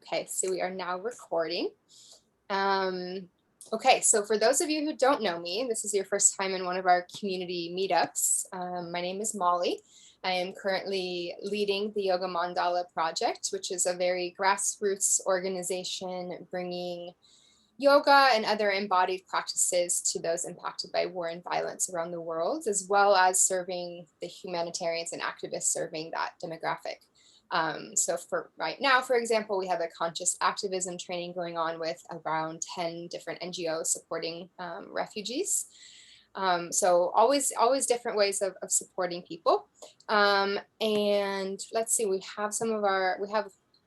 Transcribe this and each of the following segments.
Okay, so we are now recording. Okay, so for those of you who don't know me, this is your first time in one of our community meetups. My name is Molly. I am currently leading the Yoga Mandala project, which is a very grassroots organization bringing yoga and other embodied practices to those impacted by war and violence around the world, as well as serving the humanitarians and activists serving that demographic. So for right now, for example, we have a conscious activism training going on with around 10 different NGOs supporting refugees. So always different ways of supporting people. And let's see, we have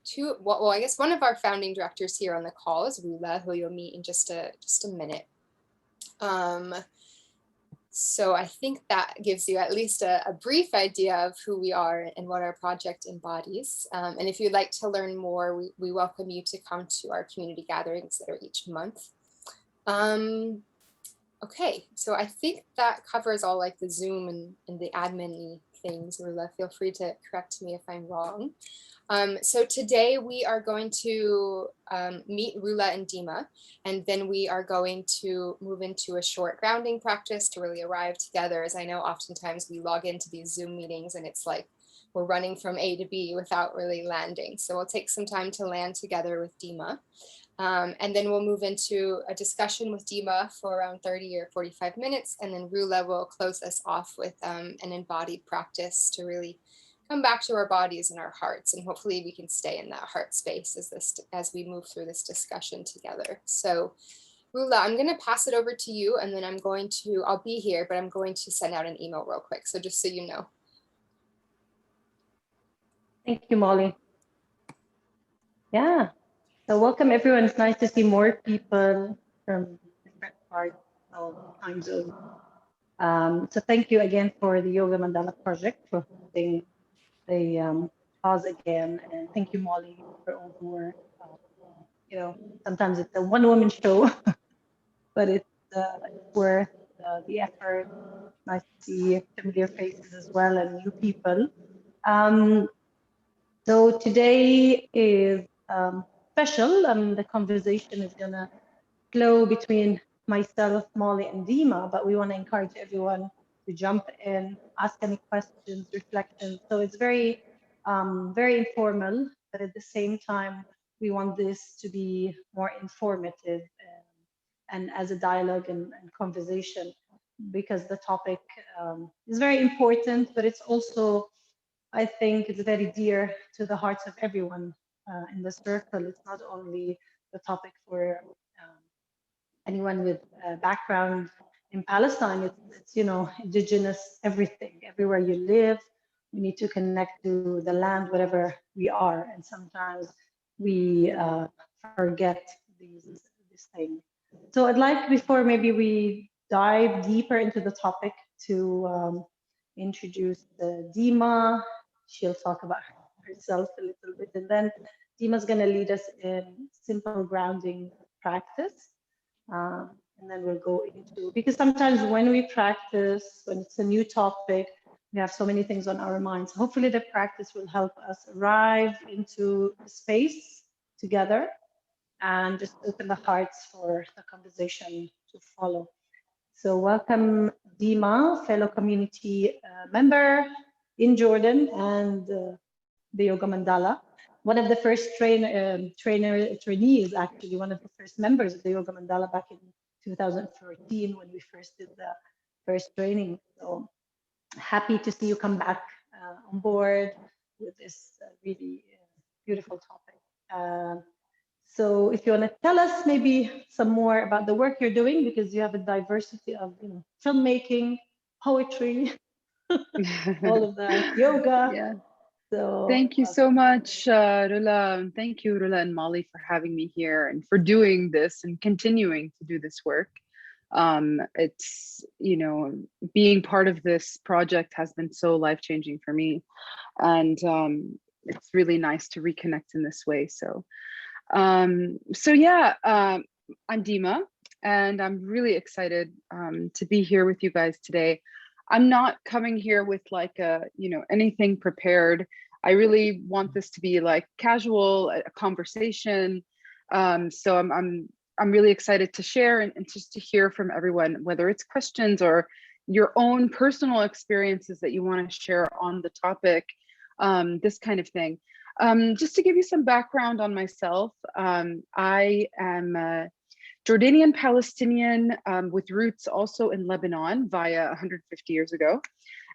two, well, I guess one of our founding directors here on the call is Rula, who you'll meet in just a minute. So I think that gives you at least a brief idea of who we are and what our project embodies. And if you'd like to learn more, we welcome you to come to our community gatherings that are each month. Okay, so I think that covers all like the Zoom and the admin things. Rula, feel free to correct me if I'm wrong. So today we are going to meet Rula and Deemah, and then we are going to move into a short grounding practice to really arrive together. As I know, oftentimes we log into these Zoom meetings and it's like we're running from A to B without really landing. So we'll take some time to land together with Deemah. And then we'll move into a discussion with Deemah for around 30 or 45 minutes. And then Rula will close us off with an embodied practice to really come back to our bodies and our hearts. And hopefully we can stay in that heart space as we move through this discussion together. So Rula, I'm going to pass it over to you, and then I'll be here, but I'm going to send out an email real quick. So just so you know. Thank you, Molly. Yeah. So welcome everyone. It's nice to see more people from different parts of the time zone. So thank you again for the Yoga Mandala project for hosting the cause again, and thank you, Molly, for all the work. Sometimes it's a one-woman show, but it's worth the effort. Nice to see familiar faces as well and new people. So today is special. The conversation is gonna flow between myself, Molly, and Deemah, but we want to encourage everyone to jump in, ask any questions, reflections. So it's very informal, but at the same time, we want this to be more informative and as a dialogue and conversation, because the topic is very important, but it's also, I think it's very dear to the hearts of everyone in the circle. It's not only the topic for anyone with a background in Palestine. It's indigenous everything. Everywhere you live, we need to connect to the land, wherever we are. And sometimes we forget these things. So I'd like, before maybe we dive deeper into the topic, to introduce Deemah. She'll talk about herself a little bit, and then Deemah's going to lead us in simple grounding practice. And then we'll go into, because sometimes when we practice, when it's a new topic, we have so many things on our minds. Hopefully the practice will help us arrive into the space together and just open the hearts for the conversation to follow. So welcome, Deemah, fellow community member in Jordan and the Yoga Mandala. One of the first trainees, actually, one of the first members of the Yoga Mandala back in 2014 when we first did the first training. So happy to see you come back on board with this really beautiful topic. So if you want to tell us maybe some more about the work you're doing, because you have a diversity of filmmaking, poetry, all of that, yoga. Yeah. So thank you so much, Rula. Thank you, Rula and Molly, for having me here and for doing this and continuing to do this work. It's, being part of this project has been so life-changing for me. And it's really nice to reconnect in this way. So yeah, I'm Deemah, and I'm really excited to be here with you guys today. I'm not coming here with like anything prepared. I really want this to be like casual, a conversation. So I'm really excited to share and just to hear from everyone, whether it's questions or your own personal experiences that you want to share on the topic, this kind of thing. Just to give you some background on myself, I am Jordanian Palestinian with roots also in Lebanon via 150 years ago.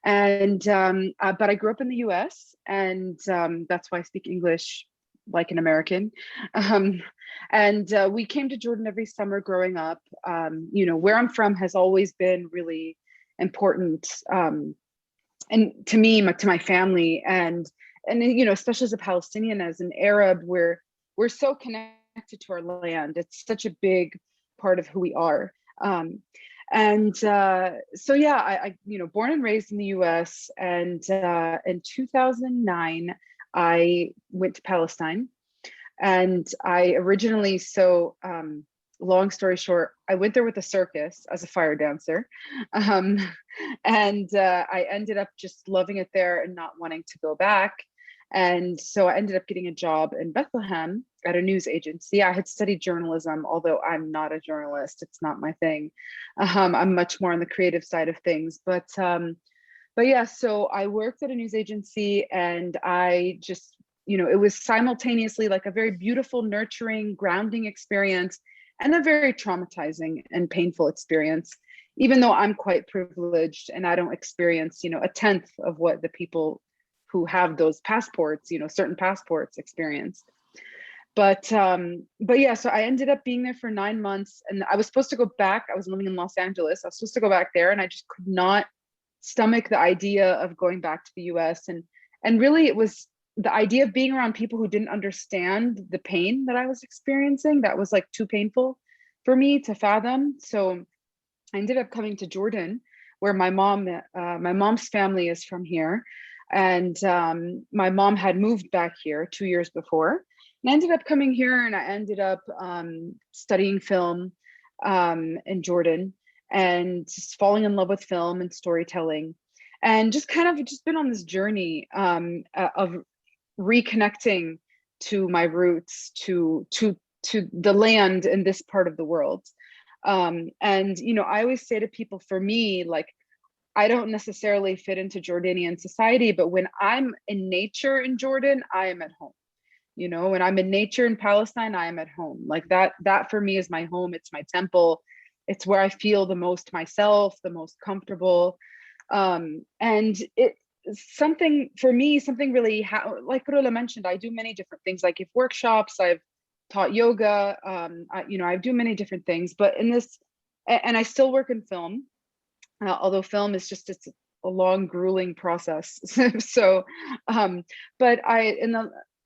And but I grew up in the US, and that's why I speak English like an American. And we came to Jordan every summer growing up. You know, where I'm from has always been really important, and to me, to my family, and you know, especially as a Palestinian, as an Arab, we're so connected to our land. It's such a big part of who we are. So yeah, I you know, born and raised in the US, and in 2009 I went to Palestine. And I originally, so long story short, I went there with a circus as a fire dancer. I ended up just loving it there and not wanting to go back. And so I ended up getting a job in Bethlehem at a news agency. I had studied journalism, although I'm not a journalist. It's not my thing. I'm much more on the creative side of things. But yeah, so I worked at a news agency, and I just, you know, it was simultaneously like a very beautiful, nurturing, grounding experience, and a very traumatizing and painful experience, even though I'm quite privileged and I don't experience, you know, a tenth of what the people who have those passports, you know, certain passports experience. But yeah, so I ended up being there for 9 months, and I was supposed to go back. I was living in Los Angeles. I was supposed to go back there, and I just could not stomach the idea of going back to the US. And really it was the idea of being around people who didn't understand the pain that I was experiencing. That was like too painful for me to fathom. So I ended up coming to Jordan, where my mom's family is from here. And my mom had moved back here 2 years before. And I ended up coming here, and I ended up studying film in Jordan, and just falling in love with film and storytelling, and just kind of just been on this journey of reconnecting to my roots, to the land in this part of the world. And you know, I always say to people, for me, like, I don't necessarily fit into Jordanian society, but when I'm in nature in Jordan, I am at home. You know, when I'm in nature in Palestine, I am at home. Like that for me is my home. It's my temple. It's where I feel the most myself, the most comfortable. And it something for me, something really, like Rula mentioned, I do many different things. I give workshops, I've taught yoga, you know, I do many different things, but in this, and I still work in film, although film is just, it's a long, grueling process. So, but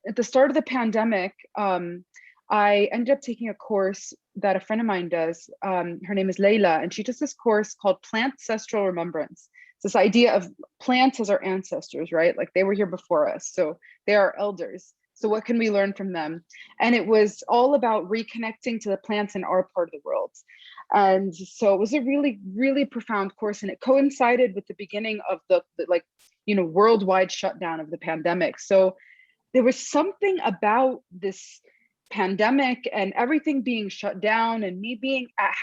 at the start of the pandemic, I ended up taking a course that a friend of mine does. Her name is Layla, and she does this course called Ancestral Remembrance. It's this idea of plants as our ancestors, right? Like, they were here before us, so they are elders. So what can we learn from them? And it was all about reconnecting to the plants in our part of the world. And so it was a really, really profound course, and it coincided with the beginning of the like, you know, worldwide shutdown of the pandemic. So there was something about this pandemic and everything being shut down, and me being at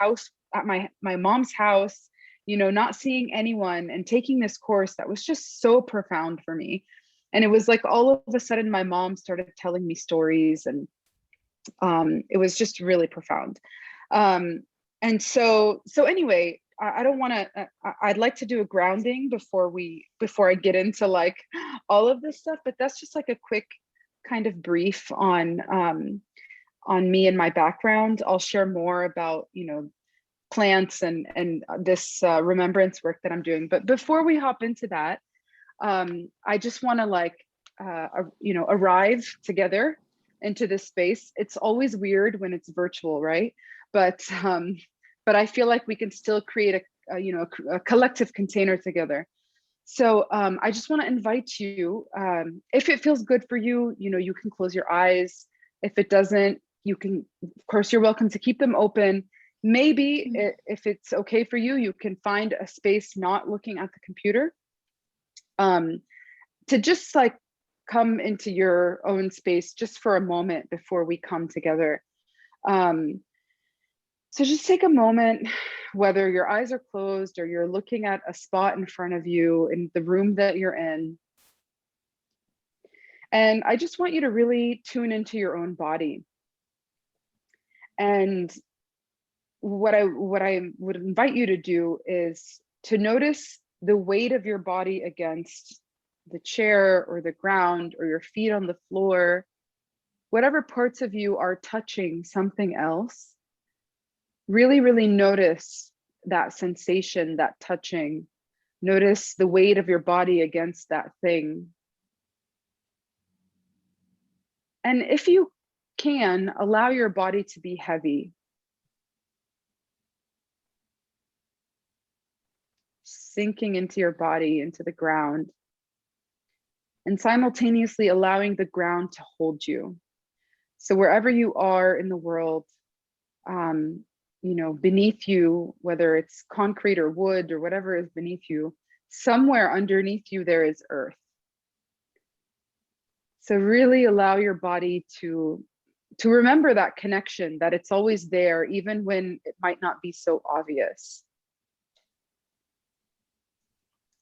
my mom's house, you know, not seeing anyone, and taking this course that was just so profound for me. And it was like all of a sudden my mom started telling me stories, and it was just really profound. And so anyway, I don't want to, I'd like to do a grounding before I get into like all of this stuff, but that's just like a quick kind of brief on me and my background. I'll share more about, you know, plants and this remembrance work that I'm doing. But before we hop into that, I just want to like, you know, arrive together into this space. It's always weird when it's virtual, right? But I feel like we can still create a collective container together. So I just want to invite you, if it feels good for you, you know, you can close your eyes. If it doesn't, you can, of course, you're welcome to keep them open. Maybe if it's okay for you, you can find a space not looking at the computer, to just like come into your own space just for a moment before we come together. So just take a moment, whether your eyes are closed or you're looking at a spot in front of you in the room that you're in. And I just want you to really tune into your own body. And what I would invite you to do is to notice the weight of your body against the chair or the ground or your feet on the floor, whatever parts of you are touching something else. Really, really notice that sensation, that touching. Notice the weight of your body against that thing. And if you can, allow your body to be heavy. Sinking into your body, into the ground. And simultaneously allowing the ground to hold you. So wherever you are in the world, you know, beneath you, whether it's concrete or wood or whatever is beneath you, somewhere underneath you there is earth. So really allow your body to remember that connection, that it's always there, even when it might not be so obvious.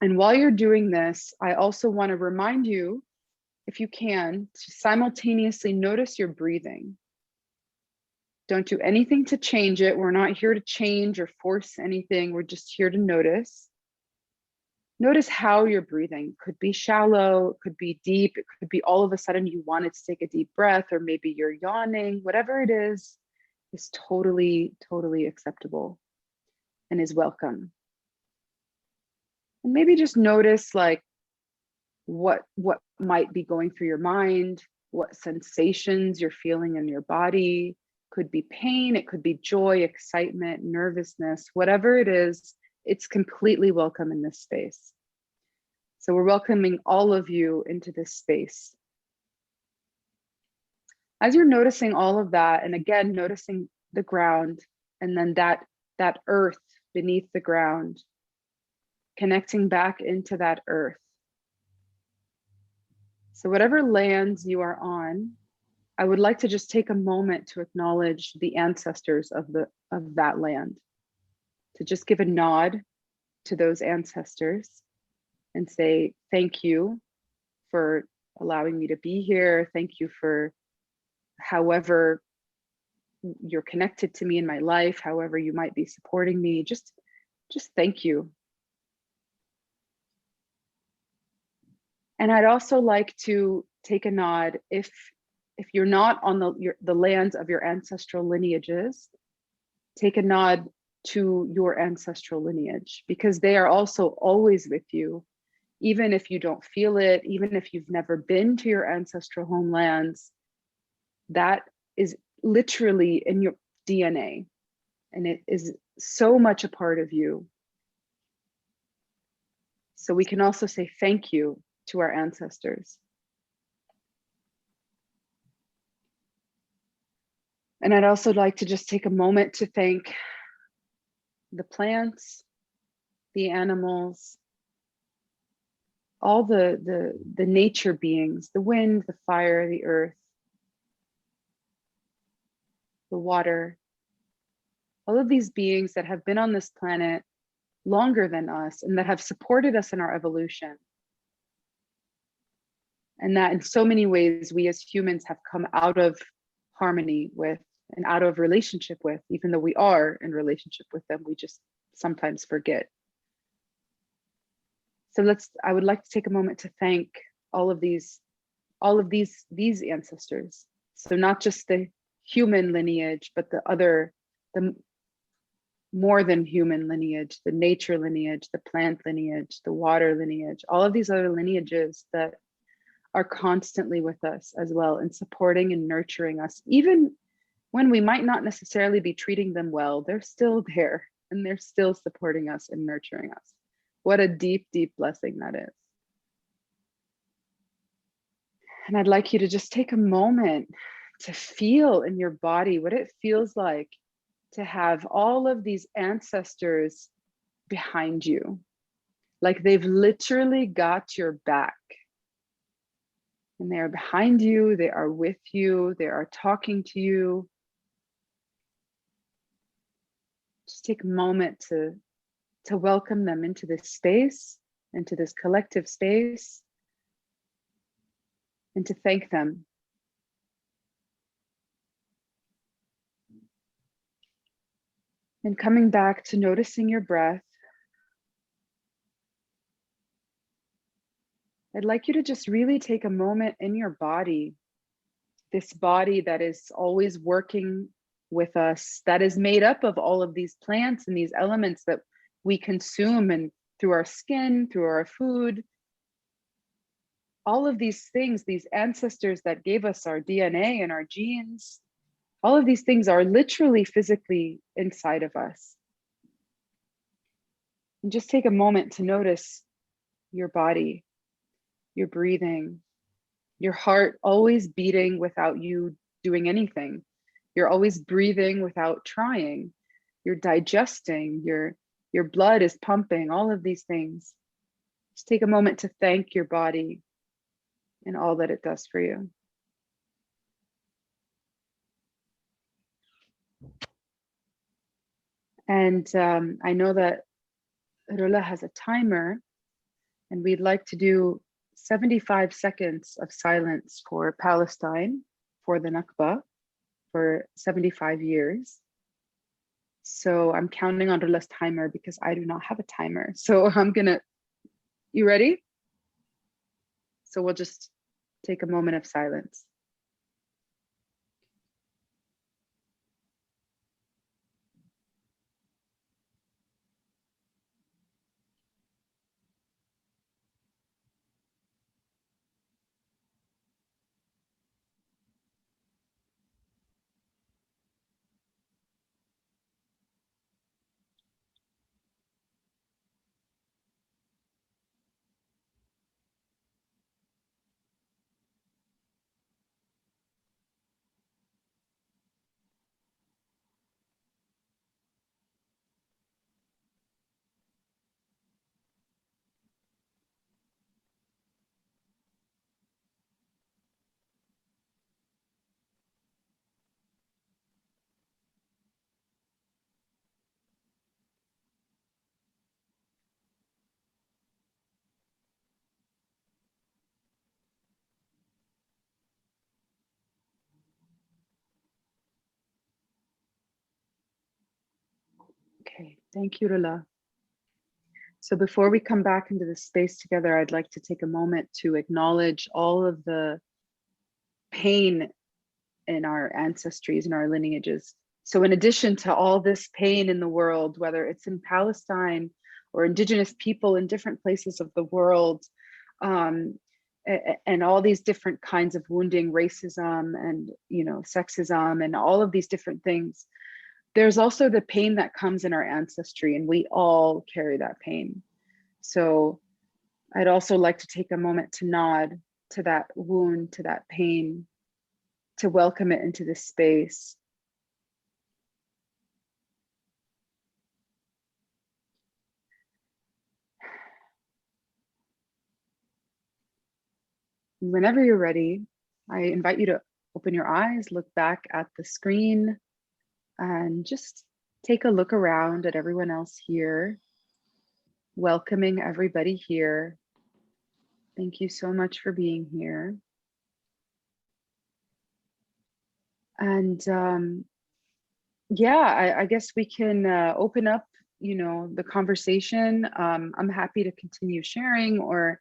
And while you're doing this, I also want to remind you, if you can, to simultaneously notice your breathing. Don't do anything to change it. We're not here to change or force anything. We're just here to notice. Notice how you're breathing. Could be shallow, it could be deep, it could be all of a sudden you wanted to take a deep breath, or maybe you're yawning. Whatever it is totally, totally acceptable and is welcome. And maybe just notice like what might be going through your mind, what sensations you're feeling in your body. Could be pain, it could be joy, excitement, nervousness, whatever it is, it's completely welcome in this space. So we're welcoming all of you into this space. As you're noticing all of that, and again, noticing the ground, and then that earth beneath the ground, connecting back into that earth. So whatever lands you are on, I would like to just take a moment to acknowledge the ancestors of that land, to just give a nod to those ancestors and say, thank you for allowing me to be here. Thank you for however you're connected to me in my life, however you might be supporting me, just thank you. And I'd also like to take a nod if you're not on the lands of your ancestral lineages, take a nod to your ancestral lineage, because they are also always with you, even if you don't feel it, even if you've never been to your ancestral homelands. That is literally in your DNA, and it is so much a part of you. So we can also say thank you to our ancestors. And I'd also like to just take a moment to thank the plants, the animals, all the nature beings, the wind, the fire, the earth, the water, all of these beings that have been on this planet longer than us and that have supported us in our evolution. And that in so many ways, we as humans have come out of harmony with and out of relationship with, even though we are in relationship with them, we just sometimes forget. So I would like to take a moment to thank all of these ancestors. So not just the human lineage, but the more than human lineage, the nature lineage, the plant lineage, the water lineage, all of these other lineages that are constantly with us as well and supporting and nurturing us. Even when we might not necessarily be treating them well, they're still there and they're still supporting us and nurturing us. What a deep, deep blessing that is. And I'd like you to just take a moment to feel in your body what it feels like to have all of these ancestors behind you. Like they've literally got your back. And they are behind you, they are with you, they are talking to you. Just take a moment to welcome them into this space, into this collective space, and to thank them. And coming back to noticing your breath, I'd like you to just really take a moment in your body, this body that is always working with us, that is made up of all of these plants and these elements that we consume, and through our skin, through our food, all of these things, these ancestors that gave us our DNA and our genes, all of these things are literally physically inside of us. And just take a moment to notice your body, your breathing, your heart always beating without you doing anything. You're always breathing without trying. You're digesting, your blood is pumping, all of these things. Just take a moment to thank your body and all that it does for you. And I know that Rula has a timer, and we'd like to do 75 seconds of silence for Palestine, for the Nakba, for 75 years. So I'm counting on Rula's timer because I do not have a timer. So you ready? So we'll just take a moment of silence. Okay, thank you, Rula. So before we come back into this space together, I'd like to take a moment to acknowledge all of the pain in our ancestries and our lineages. So in addition to all this pain in the world, whether it's in Palestine or Indigenous people in different places of the world, and all these different kinds of wounding, racism and sexism and all of these different things, there's also the pain that comes in our ancestry, and we all carry that pain. So I'd also like to take a moment to nod to that wound, to that pain, to welcome it into this space. Whenever you're ready, I invite you to open your eyes, look back at the screen, and just take a look around at everyone else here, welcoming everybody here. Thank you so much for being here. And yeah, I guess we can open up, the conversation. I'm happy to continue sharing, or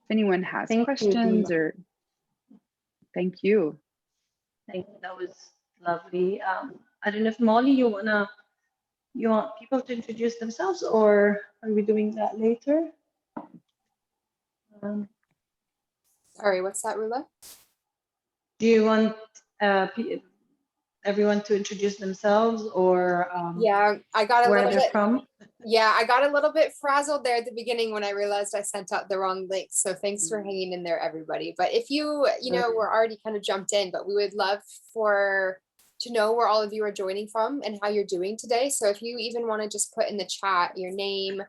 if anyone has questions, or thank you. Thank you. That was lovely. I don't know if Molly, you want people to introduce themselves, or are we doing that later? Sorry, what's that, Rula? Do you want everyone to introduce themselves, or yeah, I got a where little they're bit from? Yeah, I got a little bit frazzled there at the beginning when I realized I sent out the wrong link. So thanks for hanging in there, everybody. But if you we're already kind of jumped in, but we would love to know where all of you are joining from and how you're doing today. So if you even want to just put in the chat your name,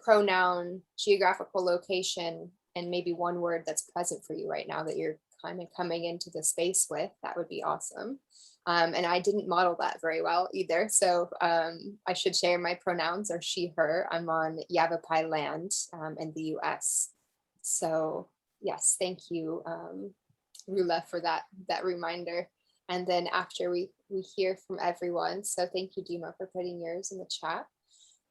pronoun, geographical location, and maybe one word that's present for you right now that you're kind of coming into the space with, that would be awesome. And I didn't model that very well either. So I should share my pronouns are she, her. I'm on Yavapai land in the US. So yes, thank you, Rula, for that reminder. And then after we hear from everyone. So thank you, Deemah, for putting yours in the chat.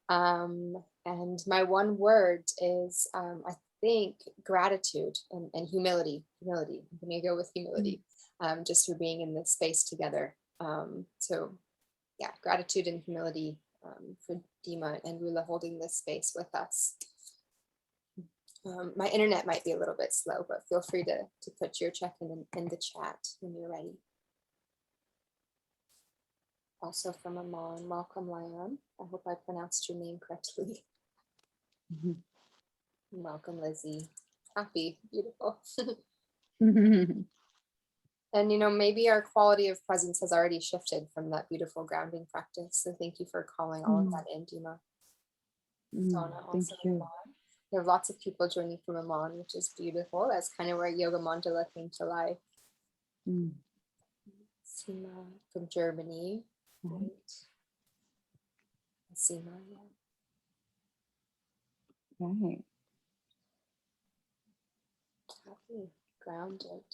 And my one word is, I think, gratitude and humility. Humility. I'm going to go with humility, just for being in this space together. So yeah, gratitude and humility for Deemah and Rula holding this space with us. My internet might be a little bit slow, but feel free to put your check-in in the chat when you're ready. Also from Amon, welcome, Liam. I hope I pronounced your name correctly. Welcome, Lizzie. Happy, beautiful. And maybe our quality of presence has already shifted from that beautiful grounding practice. So thank you for calling all of that in, Deemah. Donna, also Thank you. Amon. There are lots of people joining from Amon, which is beautiful. That's kind of where Yoga Mandala came to life. Sima from Germany. Right. Sima, yeah. Right. Happy, grounded.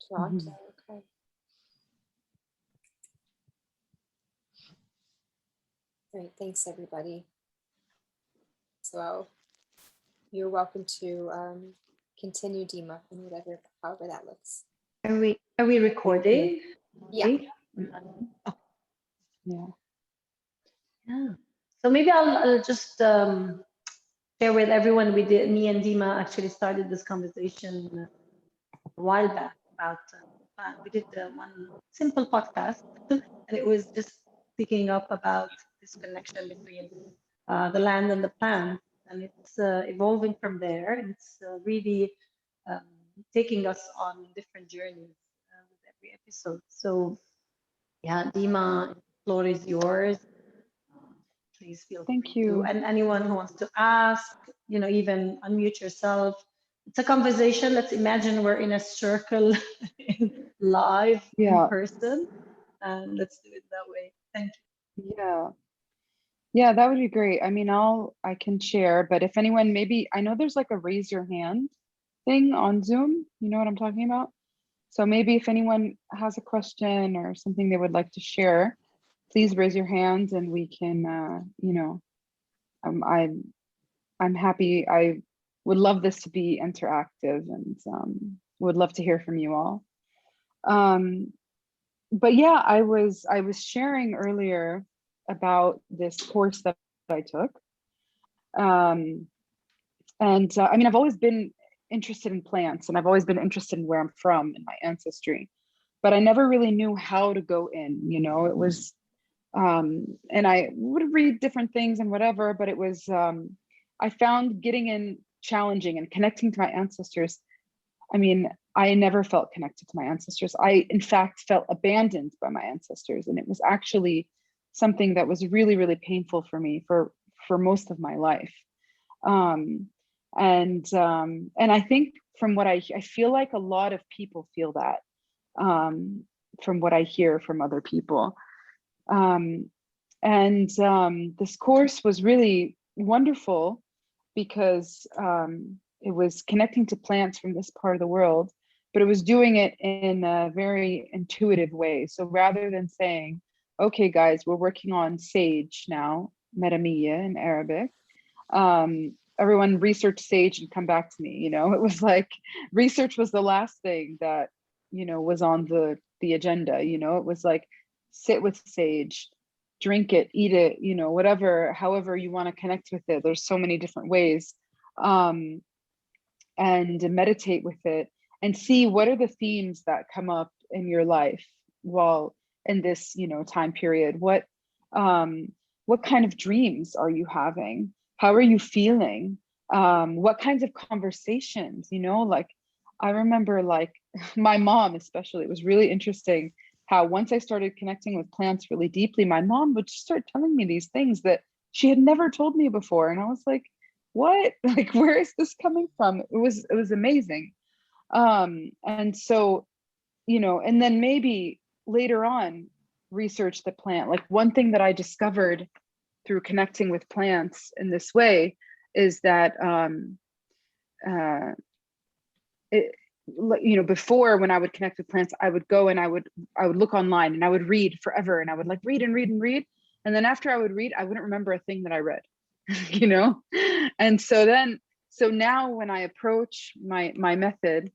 Toronto, okay. Great, thanks everybody. So you're welcome to continue, Deemah, in however that looks. Are we recording? Yeah. Yeah. So maybe I'll just share with everyone. Me and Deemah actually started this conversation a while back about we did one simple podcast, and it was just picking up about this connection between the land and the plant, and it's evolving from there. And it's really taking us on different journeys with every episode. So yeah, Deemah, the floor is yours. Please feel Thank free you. to, and anyone who wants to ask, even unmute yourself. It's a conversation. Let's imagine we're in a circle live in person, and let's do it that way. Thank you. Yeah, that would be great. I mean, I can share, but if anyone, maybe, I know there's like a raise your hand thing on Zoom. You know what I'm talking about? So maybe if anyone has a question or something they would like to share, please raise your hands and we can, I'm happy. I would love this to be interactive and would love to hear from you all. But yeah, I was sharing earlier about this course that I took. I mean, I've always been interested in plants, and I've always been interested in where I'm from and my ancestry, but I never really knew how to go in, it was, and I would read different things and whatever, but it was, I found getting in challenging and connecting to my ancestors. I mean, I never felt connected to my ancestors. I, in fact, felt abandoned by my ancestors. And it was actually something that was really, really painful for me for most of my life. And I think from what I feel like a lot of people feel that, from what I hear from other people. This course was really wonderful because it was connecting to plants from this part of the world, but it was doing it in a very intuitive way. So rather than saying, okay, guys, we're working on sage now, metamiya in Arabic, everyone research sage and come back to me. It was like research was the last thing that, was on the agenda. It was like, sit with sage, drink it, eat it, whatever, however you want to connect with it. There's so many different ways. And meditate with it and see what are the themes that come up in your life while in this, time period. What kind of dreams are you having? How are you feeling? What kinds of conversations, like I remember, like my mom especially, it was really interesting how once I started connecting with plants really deeply, my mom would just start telling me these things that she had never told me before. And I was like, what? Like, where is this coming from? It was amazing. And so, you know, and then maybe later on research the plant. Like, one thing that I discovered through connecting with plants in this way is that you know, before, when I would connect with plants, I would go and I would look online and I would read forever, and I would like read and read and read, and then after I would read, I wouldn't remember a thing that I read. You know. And so now when I approach my method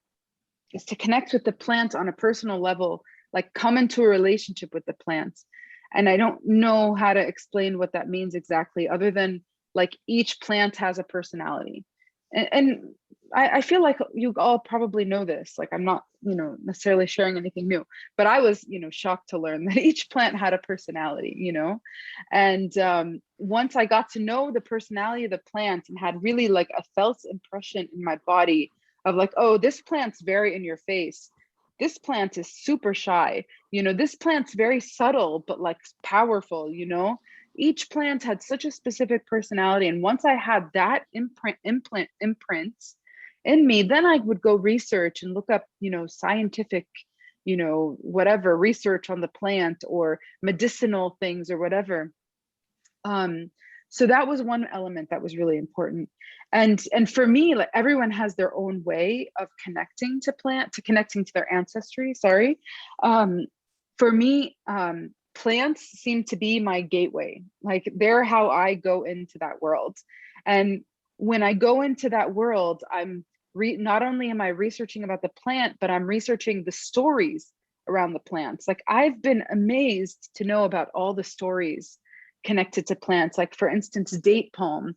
is to connect with the plant on a personal level, like come into a relationship with the plants. And I don't know how to explain what that means exactly, other than like each plant has a personality. And I feel like you all probably know this. Like, I'm not, you know, necessarily sharing anything new, but I was, you know, shocked to learn that each plant had a personality, you know. And once I got to know the personality of the plant and had really like a felt impression in my body of like, oh, this plant's very in your face. This plant is super shy. You know, this plant's very subtle, but like powerful, you know. Each plant had such a specific personality. And once I had that imprint in me, then I would go research and look up, you know, scientific, you know, whatever research on the plant or medicinal things or whatever. So that was one element that was really important. And for me, like, everyone has their own way of connecting to their ancestry. Sorry. For me, plants seem to be my gateway. Like, they're how I go into that world. And when I go into that world, not only am I researching about the plant, but I'm researching the stories around the plants. Like, I've been amazed to know about all the stories connected to plants. Like, for instance, date palm.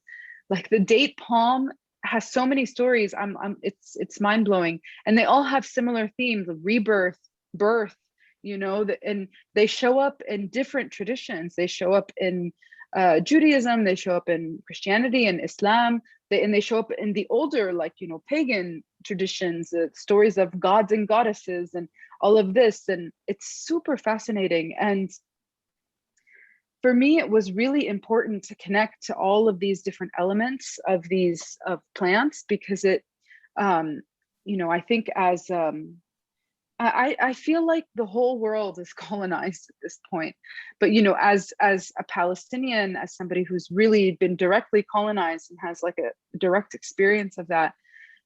Like, the date palm has so many stories. It's mind blowing, and they all have similar themes of rebirth, birth. You know, and they show up in different traditions. They show up in Judaism. They show up in Christianity and Islam. They show up in the older, like, you know, pagan traditions, stories of gods and goddesses and all of this. And it's super fascinating. And for me, it was really important to connect to all of these different elements of plants, because it, you know, I think as, I feel like the whole world is colonized at this point. But, you know, as a Palestinian, as somebody who's really been directly colonized and has like a direct experience of that,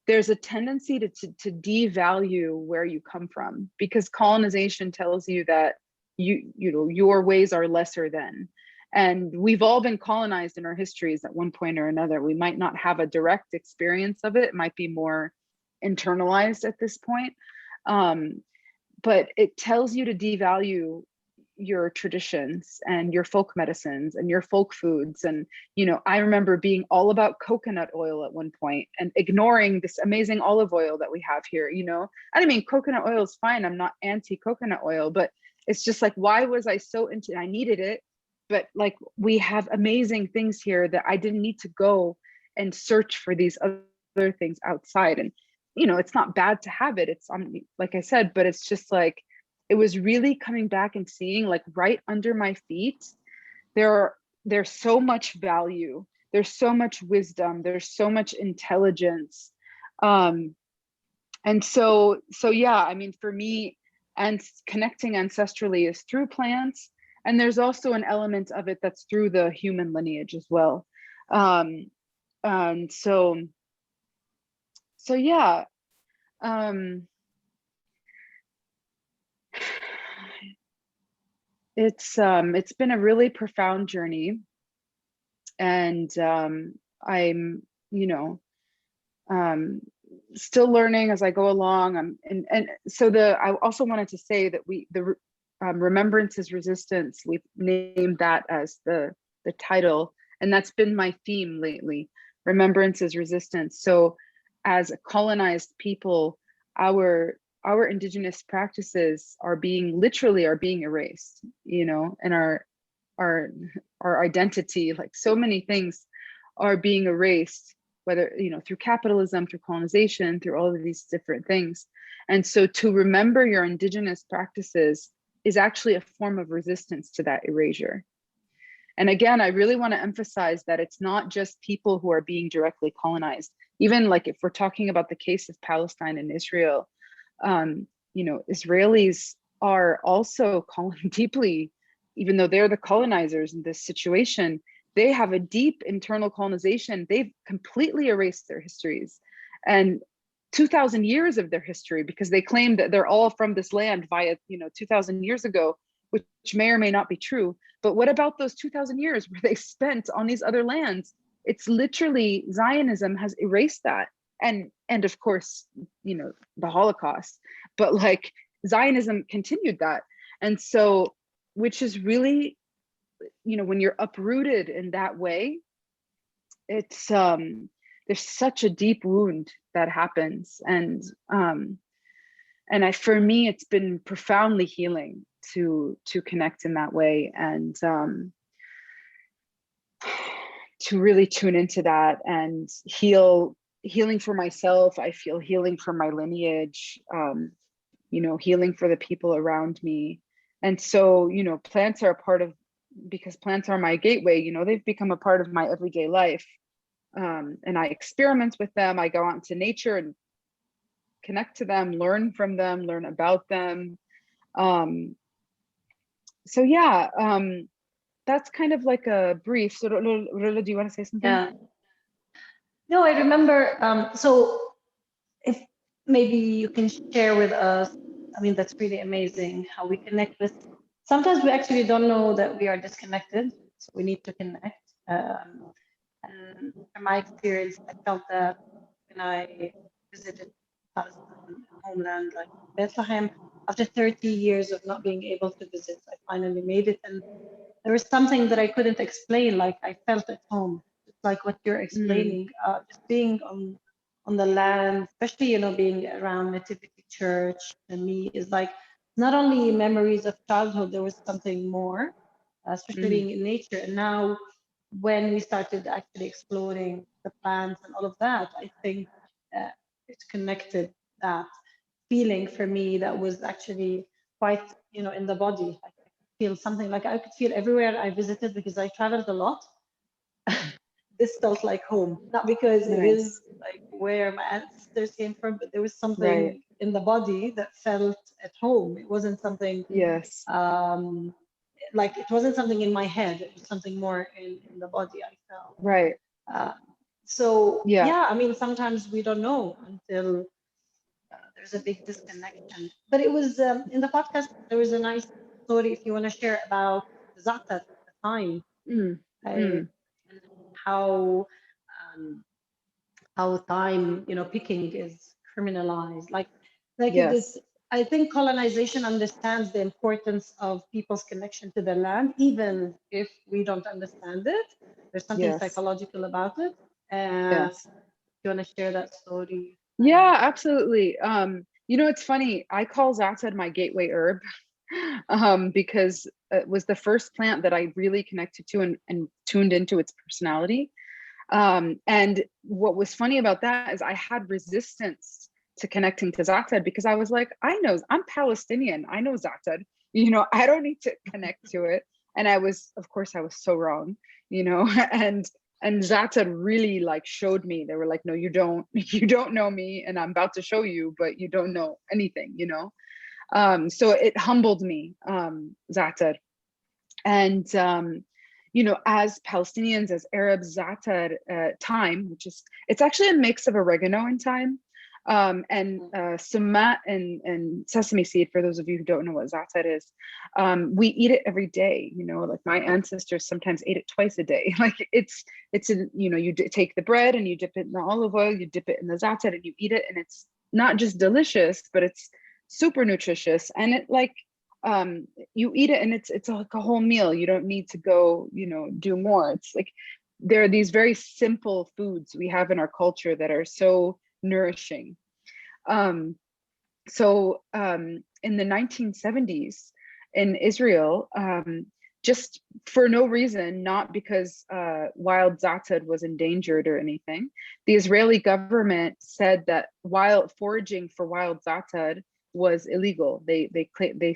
there's a tendency to devalue where you come from, because colonization tells you that you know, your ways are lesser than. And we've all been colonized in our histories at one point or another. We might not have a direct experience of it. It might be more internalized at this point. But it tells you to devalue your traditions and your folk medicines and your folk foods. And, you know, I remember being all about coconut oil at one point and ignoring this amazing olive oil that we have here. You know, I mean, coconut oil is fine. I'm not anti coconut oil, but it's just like, why was I so into it? I needed it, but like, we have amazing things here that I didn't need to go and search for these other things outside. And, you know, it's not bad to have it. It's, like I said, but it's just like, it was really coming back and seeing, like, right under my feet, there's so much value. There's so much wisdom. There's so much intelligence. And so yeah, I mean, for me, and connecting ancestrally is through plants. And there's also an element of it that's through the human lineage as well. And so yeah. It's been a really profound journey, and I'm, you know, still learning as I go along. And so I also wanted to say that the Remembrance As Resistance, we've named that as the title, and that's been my theme lately. Remembrance As Resistance. So as a colonized people, our indigenous practices are being erased, you know, and our identity, like so many things are being erased, whether, you know, through capitalism, through colonization, through all of these different things. And so to remember your indigenous practices is actually a form of resistance to that erasure. And again, I really want to emphasize that it's not just people who are being directly colonized. Even like if we're talking about the case of Palestine and Israel, Israelis are also deeply, even though they're the colonizers in this situation, they have a deep internal colonization. They've completely erased their histories and 2,000 years of their history, because they claim that they're all from this land via, 2,000 years ago, which may or may not be true. But what about those 2,000 years where they spent on these other lands? It's literally, Zionism has erased that. And of course, the Holocaust, but like Zionism continued that. And so, which is really, when you're uprooted in that way, it's there's such a deep wound that happens. And for me, it's been profoundly healing to connect in that way, and to really tune into that and healing for myself. I feel healing for my lineage, healing for the people around me. And so, plants are a part of, because plants are my gateway, they've become a part of my everyday life. And I experiment with them. I go out into nature and connect to them, learn from them, learn about them. So yeah, that's kind of like a brief. So Rula, do you want to say something? Yeah. No, I remember, so if maybe you can share with us, I mean, that's really amazing how we connect with, sometimes we actually don't know that we are disconnected, so we need to connect. And from my experience, I felt that when I visited Palestine homeland, like Bethlehem, after 30 years of not being able to visit, I finally made it. And there was something that I couldn't explain, like I felt at home. It's like what you're explaining, just being on the land, especially, being around Nativity Church, and me is like, not only memories of childhood, there was something more, especially being in nature. And now when we started actually exploring the plants and all of that, I think it's connected, that feeling for me that was actually quite, in the body. Like, I could feel something, like I could feel everywhere I visited, because I traveled a lot. This felt like home, not because it is like where my ancestors came from, but there was something in the body that felt at home. It wasn't something, like it wasn't something in my head. It was something more in the body, I felt. So yeah, I mean, sometimes we don't know until there's a big disconnection. But it was in the podcast, there was a nice story, if you want to share, about Za'atar at the time. And how time, picking is criminalized. Like it is. I think colonization understands the importance of people's connection to the land, even if we don't understand it. There's something psychological about it. Do you want to share that story? Yeah, absolutely. It's funny. I call Za'atar my gateway herb, because it was the first plant that I really connected to and tuned into its personality. And what was funny about that is I had resistance to connecting to Za'atar, because I was like, I'm Palestinian. I know Za'atar, I don't need to connect to it. And of course I was so wrong, and Za'atar really like showed me. They were like, no, you don't know me, and I'm about to show you, but you don't know anything, so it humbled me, Za'atar. And as Palestinians, as Arabs, Za'atar, thyme, it's actually a mix of oregano and thyme, and sumac and sesame seed. For those of you who don't know what Za'atar is, we eat it every day. Like my ancestors sometimes ate it twice a day. Like it's you take the bread and you dip it in the olive oil, you dip it in the Za'atar, and you eat it, and it's not just delicious, but it's super nutritious. And it like, you eat it and it's like a whole meal. You don't need to go, do more. It's like, there are these very simple foods we have in our culture that are so nourishing. So in the 1970s in Israel, just for no reason, not because wild Za'atar was endangered or anything, the Israeli government said that while foraging for wild Za'atar was illegal. They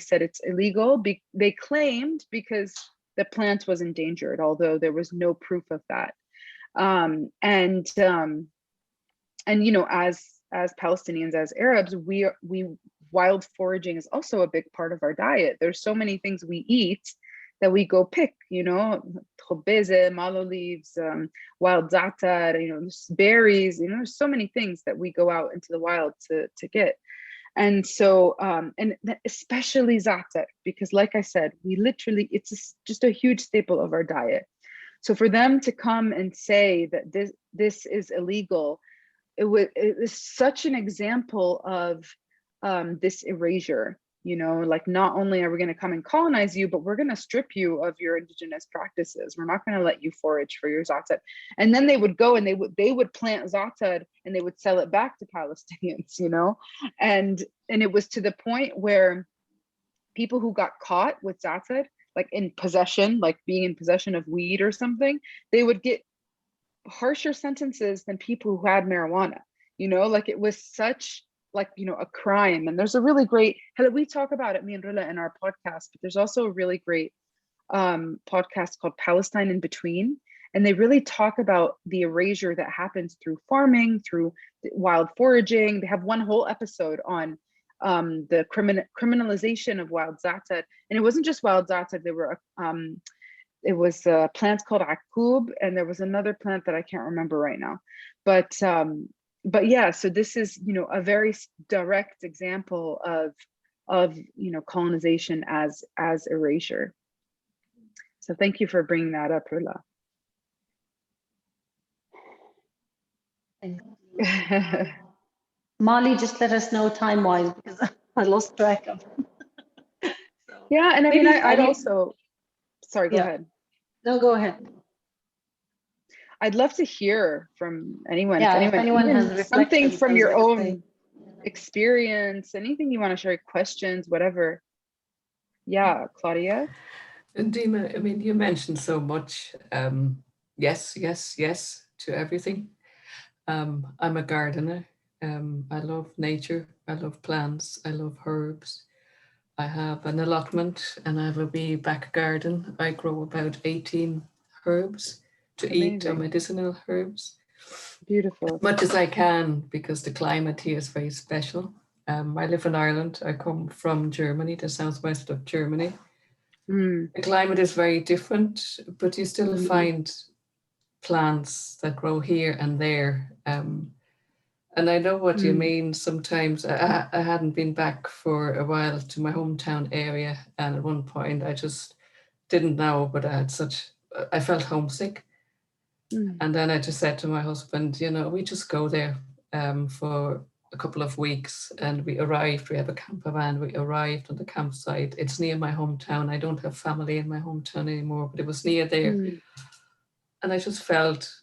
said it's illegal. They claimed because the plant was endangered, although there was no proof of that. And you know, as Palestinians, as Arabs, we wild foraging is also a big part of our diet. There's so many things we eat that we go pick, you know, khobeze, mallow leaves, wild za'atar, you know, berries, you know, there's so many things that we go out into the wild to get. And so, and especially za'atar, because like I said, we literally, it's just a huge staple of our diet. So for them to come and say that this is illegal, it was such an example of this erasure. You know, like, not only are we going to come and colonize you, but we're going to strip you of your indigenous practices. We're not going to let you forage for your za'atar. And then they would go and they would plant za'atar and they would sell it back to Palestinians, you know, and it was to the point where people who got caught with za'atar, like in possession, like being in possession of weed or something, they would get harsher sentences than people who had marijuana. You know, like, it was such, like, you know, a crime. And there's a really great, we talk about it, me and Rula, in our podcast, but there's also a really great podcast called Palestine in Between. And they really talk about the erasure that happens through farming, through wild foraging. They have one whole episode on the criminalization of wild za'atar. And it wasn't just wild za'atar. There were it was a plant called akub, and there was another plant that I can't remember right now. But yeah, so this is, you know, a very direct example of you know, colonization as erasure. So thank you for bringing that up, Rula. Molly, just let us know time-wise, because I lost track of. Yeah, and I mean, I'd also, sorry, go ahead. No, go ahead. I'd love to hear from anyone. Yeah, if anyone has something from your own experience, anything you want to share, questions, whatever. Yeah, Claudia. And Deemah, I mean, you mentioned so much. Yes to everything. I'm a gardener. I love nature. I love plants. I love herbs. I have an allotment and I have a wee back garden. I grow about 18 herbs to eat, or medicinal herbs. Beautiful. As much as I can, because the climate here is very special. I live in Ireland. I come from Germany, the southwest of Germany. The climate is very different, but you still find plants that grow here and there. And I know what you mean. Sometimes I hadn't been back for a while to my hometown area. And at one point I just didn't know, but I felt homesick. And then I just said to my husband, you know, we just go there for a couple of weeks. And we arrived, we have a camper van, we arrived on the campsite. It's near my hometown. I don't have family in my hometown anymore, but it was near there. And I just felt,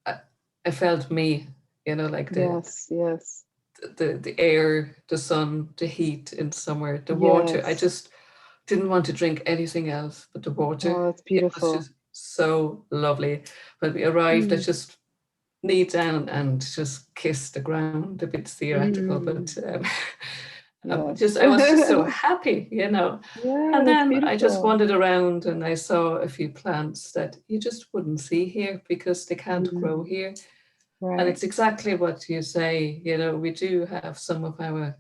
I felt me, you know, like the air, the sun, the heat in summer, the water. I just didn't want to drink anything else but the water. Oh, it's beautiful. It was just so lovely. When we arrived, I just knee down and just kissed the ground. A bit theoretical, but I was just so happy, you know. Yeah, and then I just wandered around and I saw a few plants that you just wouldn't see here because they can't grow here. Right. And it's exactly what you say, you know, we do have some of our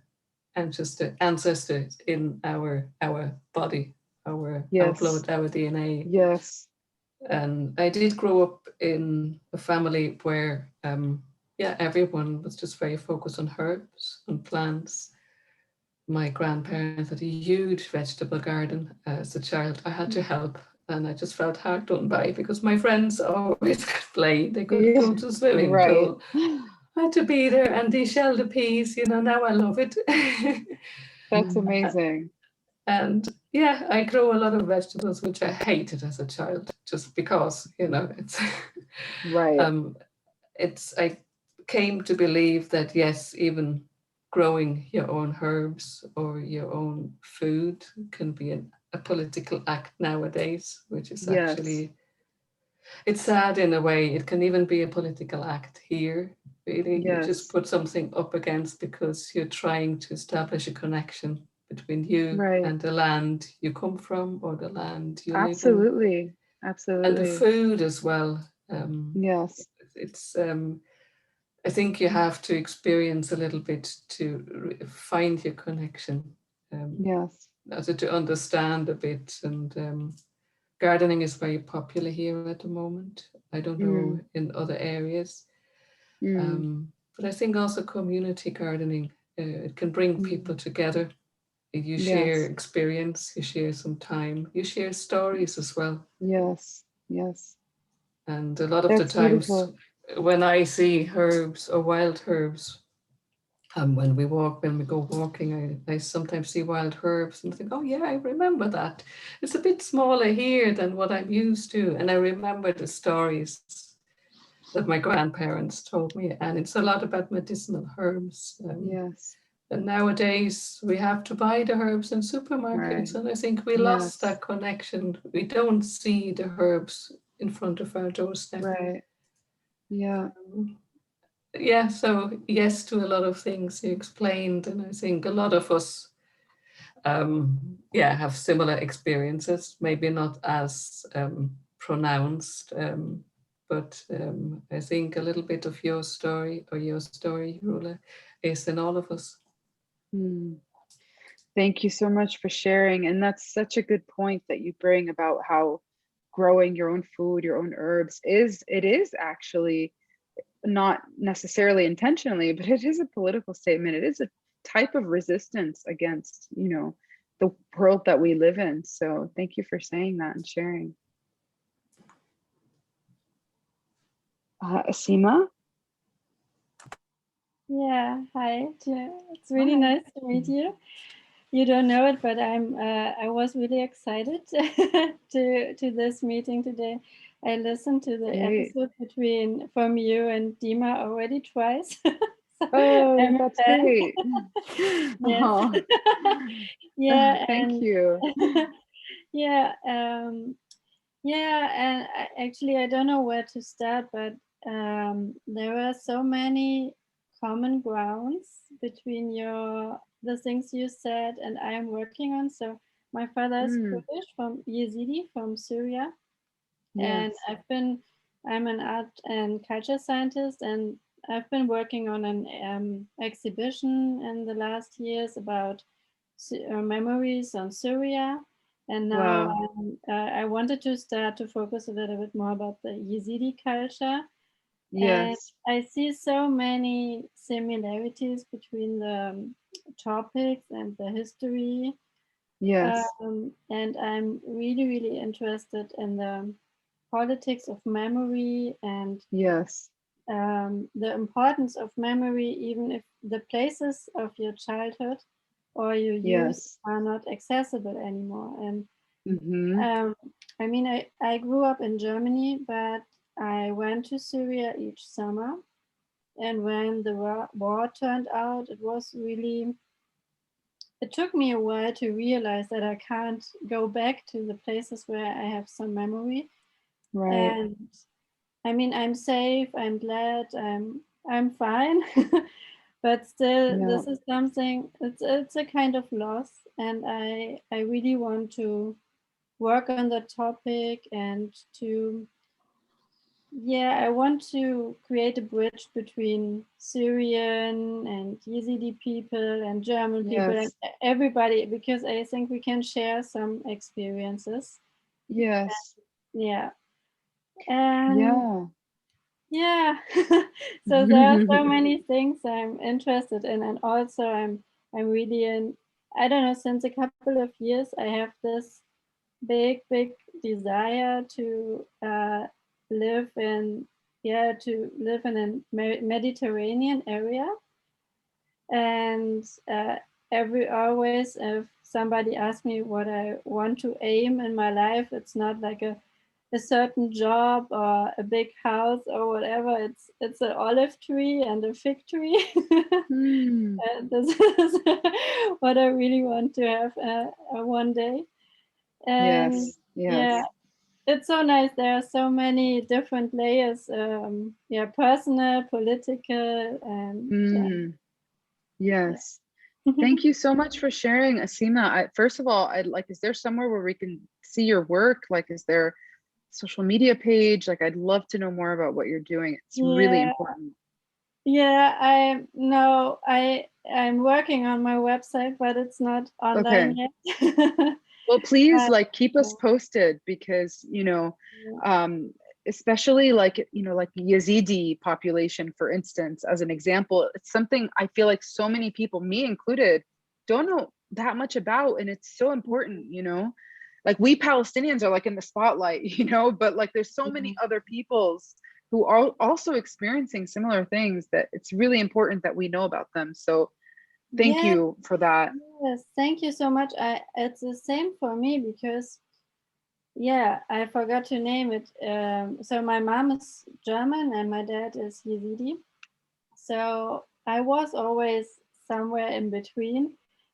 ancestors in our body, our blood, our DNA. Yes. And I did grow up in a family where, everyone was just very focused on herbs and plants. My grandparents had a huge vegetable garden. As a child, I had to help, and I just felt hard done by because my friends always could play. They could go to swimming pool. I had to be there and de-shell the peas. You know, now I love it. That's amazing. And yeah, I grow a lot of vegetables, which I hated as a child, just because, you know, it's right. I came to believe that yes, even growing your own herbs or your own food can be a political act nowadays, which is actually, it's sad in a way. It can even be a political act here, really. You just put something up against because you're trying to establish a connection between you Right. and the land you come from or the land you live in. Absolutely. Absolutely. And the food as well. Yes. It's I think you have to experience a little bit to find your connection. Yes. Also to understand a bit. And gardening is very popular here at the moment. I don't know in other areas. But I think also community gardening, it can bring people together. You share Yes. experience, you share some time, you share stories as well. Yes. Yes. And a lot of the That's times beautiful. when I see herbs or wild herbs, when we go walking, I sometimes see wild herbs and think, oh yeah, I remember that. It's a bit smaller here than what I'm used to. And I remember the stories that my grandparents told me. And it's a lot about medicinal herbs. Yes. And nowadays we have to buy the herbs in supermarkets. Right. And I think we lost that connection. We don't see the herbs in front of our doorstep. Right. Yeah. Yeah, so yes to a lot of things you explained. And I think a lot of us have similar experiences, maybe not as pronounced, but I think a little bit of your story, Rula, is in all of us. Thank you so much for sharing. And that's such a good point that you bring about how growing your own food, your own herbs is actually not necessarily intentionally, but it is a political statement. It is a type of resistance against, the world that we live in. So thank you for saying that and sharing. Asima? Yeah, hi. It's really nice to meet you. You don't know it, but I was really excited to this meeting today. I listened to the episode from you and Deemah already twice. Oh, that's great. Yes. Yeah. Thank you. Yeah. And actually, I don't know where to start, but there are so many common grounds between the things you said and I am working on. So my father is Kurdish from Yazidi from Syria, and I'm an art and culture scientist, and I've been working on an exhibition in the last years about memories on Syria. And now I wanted to start to focus a little bit more about the Yazidi culture. And I see so many similarities between the topics and the history. And I'm really, really interested in the politics of memory and the importance of memory, even if the places of your childhood or your youth are not accessible anymore. And I mean, I grew up in Germany, but I went to Syria each summer. And when the war turned out, it took me a while to realize that I can't go back to the places where I have some memory. And I mean, I'm safe, I'm glad, I'm fine. But still, this is something, it's a kind of loss. And I really want to work on the topic and I want to create a bridge between Syrian and Yazidi people and German people and everybody, because I think we can share some experiences. And, so there are so many things I'm interested in, and also I'm really I don't know, since a couple of years I have this big desire to live in a Mediterranean area. And always if somebody asks me what I want to aim in my life, it's not like a certain job or a big house or whatever. It's an olive tree and a fig tree. This is what I really want to have one day. And it's so nice. There are so many different layers. Personal, political, and Thank you so much for sharing, Asima. First of all, is there somewhere where we can see your work? Like, is there social media page? Like, I'd love to know more about what you're doing. It's really important. Yeah, I'm working on my website, but it's not online yet. Well, please, like, keep us posted, because, you know, especially like Yazidi population, for instance, as an example, it's something I feel like so many people, me included, don't know that much about. And it's so important, you know, like we Palestinians are like in the spotlight, you know, but like there's so many other peoples who are also experiencing similar things that it's really important that we know about them. So thank you for that. Yes, thank you so much. It's the same for me, because I forgot to name it. So my mom is German and my dad is Yazidi. So I was always somewhere in between,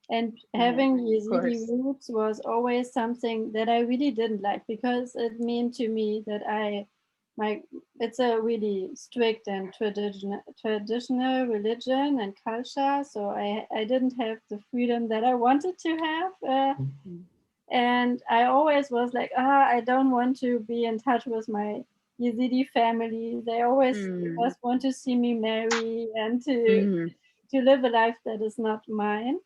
and having Yazidi roots was always something that I really didn't like, because it meant to me that it's a really strict and traditional religion and culture. So I didn't have the freedom that I wanted to have. And I always was like, I don't want to be in touch with my Yazidi family. They always just want to see me marry and to live a life that is not mine.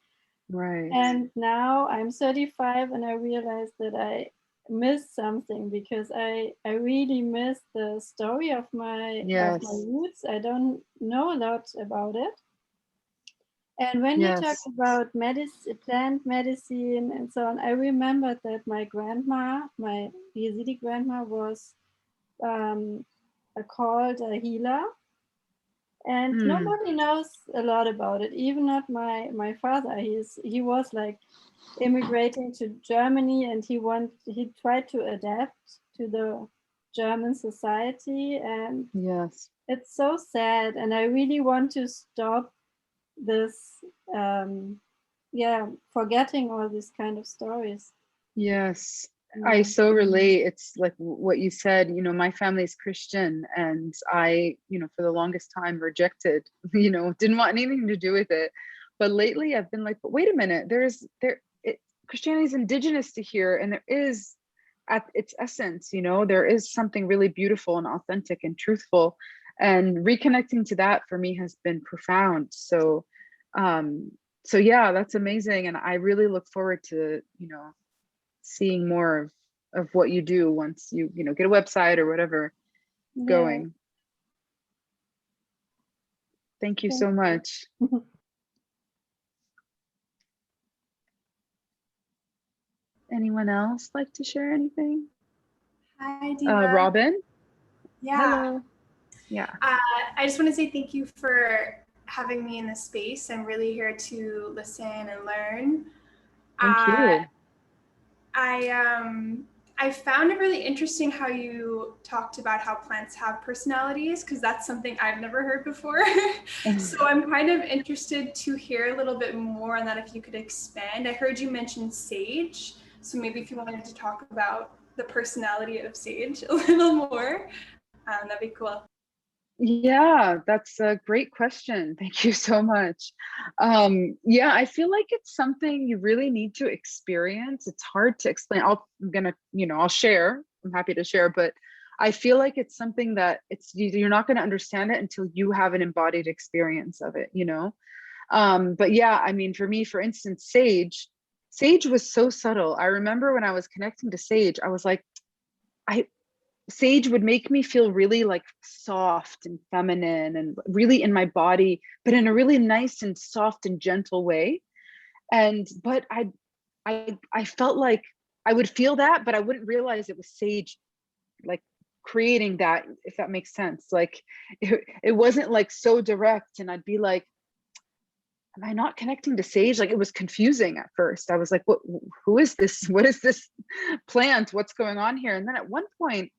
Right. And now I'm 35 and I realized that I missed something, because I really miss the story of my roots. I don't know a lot about it. And when you talk about plant medicine and so on, I remembered that my grandma, my Yazidi grandma, was called a healer. And nobody knows a lot about it, even not my father. He was like immigrating to Germany, and he tried to adapt to the German society, and it's so sad. And I really want to stop this forgetting all these kind of stories. I so relate. It's like what you said, you know, my family is Christian, and I, you know, for the longest time rejected, you know, didn't want anything to do with it. But lately I've been like, but wait a minute, Christianity is indigenous to here, and there is, at its essence, you know, there is something really beautiful and authentic and truthful, and reconnecting to that for me has been profound. So yeah, that's amazing, and I really look forward to, you know, seeing more of what you do once you know, get a website or whatever going. Thank you so much. Anyone else like to share anything? Hi, Deemah. Robin? Yeah. Hello. Yeah. I just want to say thank you for having me in this space. I'm really here to listen and learn. Thank you. I found it really interesting how you talked about how plants have personalities, because that's something I've never heard before. So I'm kind of interested to hear a little bit more on that, if you could expand. I heard you mention sage, so maybe if you wanted to talk about the personality of sage a little more, that'd be cool. Yeah, that's a great question. Thank you so much. Yeah, I feel like it's something you really need to experience. It's hard to explain. I'll share. I'm happy to share, but I feel like it's something that you're not going to understand it until you have an embodied experience of it, you know? But yeah, I mean, for me, for instance, sage was so subtle. I remember when I was connecting to sage, I was like, sage would make me feel really like soft and feminine and really in my body, but in a really nice and soft and gentle way. But I felt like I would feel that, but I wouldn't realize it was sage like creating that, if that makes sense. Like it wasn't like so direct, and I'd be like, am I not connecting to sage? Like, it was confusing at first. I was like, who is this? What is this plant? What's going on here? And then at one point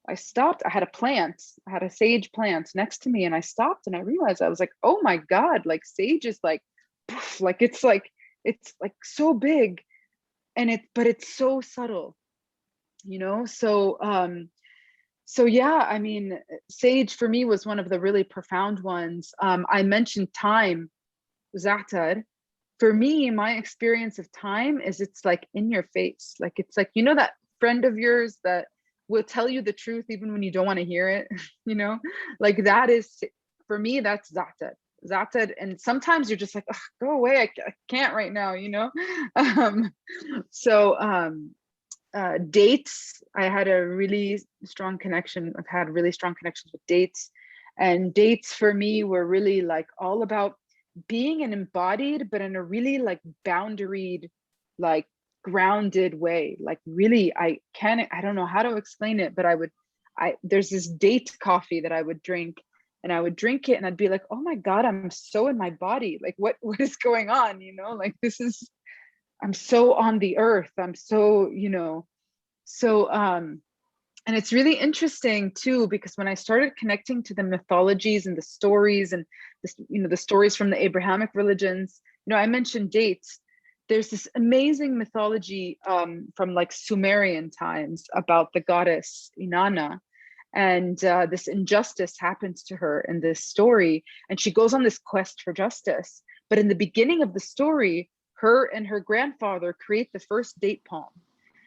I stopped. I had a sage plant next to me, and I stopped and I realized, I was like, oh my God, like sage is like, poof, like it's like so big, but it's so subtle, you know? So yeah, I mean, sage for me was one of the really profound ones. I mentioned thyme, za'atar, for me, my experience of time is it's like in your face. Like, it's like, you know, that friend of yours that will tell you the truth even when you don't want to hear it, you know, like that is, for me, that's Zated. And sometimes you're just like, oh, go away. I can't right now, you know? Dates, I had a really strong connection. I've had really strong connections with dates, and dates for me were really like all about being an embodied, but in a really like boundaried, like grounded way. Like really, I don't know how to explain it, but there's this date coffee that I would drink, and I would drink it and I'd be like, oh my God, I'm so in my body. Like what is going on? You know, like I'm so on the earth. I'm so, you know, so, and it's really interesting too, because when I started connecting to the mythologies and the stories and this, you know, the stories from the Abrahamic religions, you know, I mentioned dates. There's this amazing mythology from like Sumerian times about the goddess Inanna. And this injustice happens to her in this story, and she goes on this quest for justice. But in the beginning of the story, her and her grandfather create the first date palm,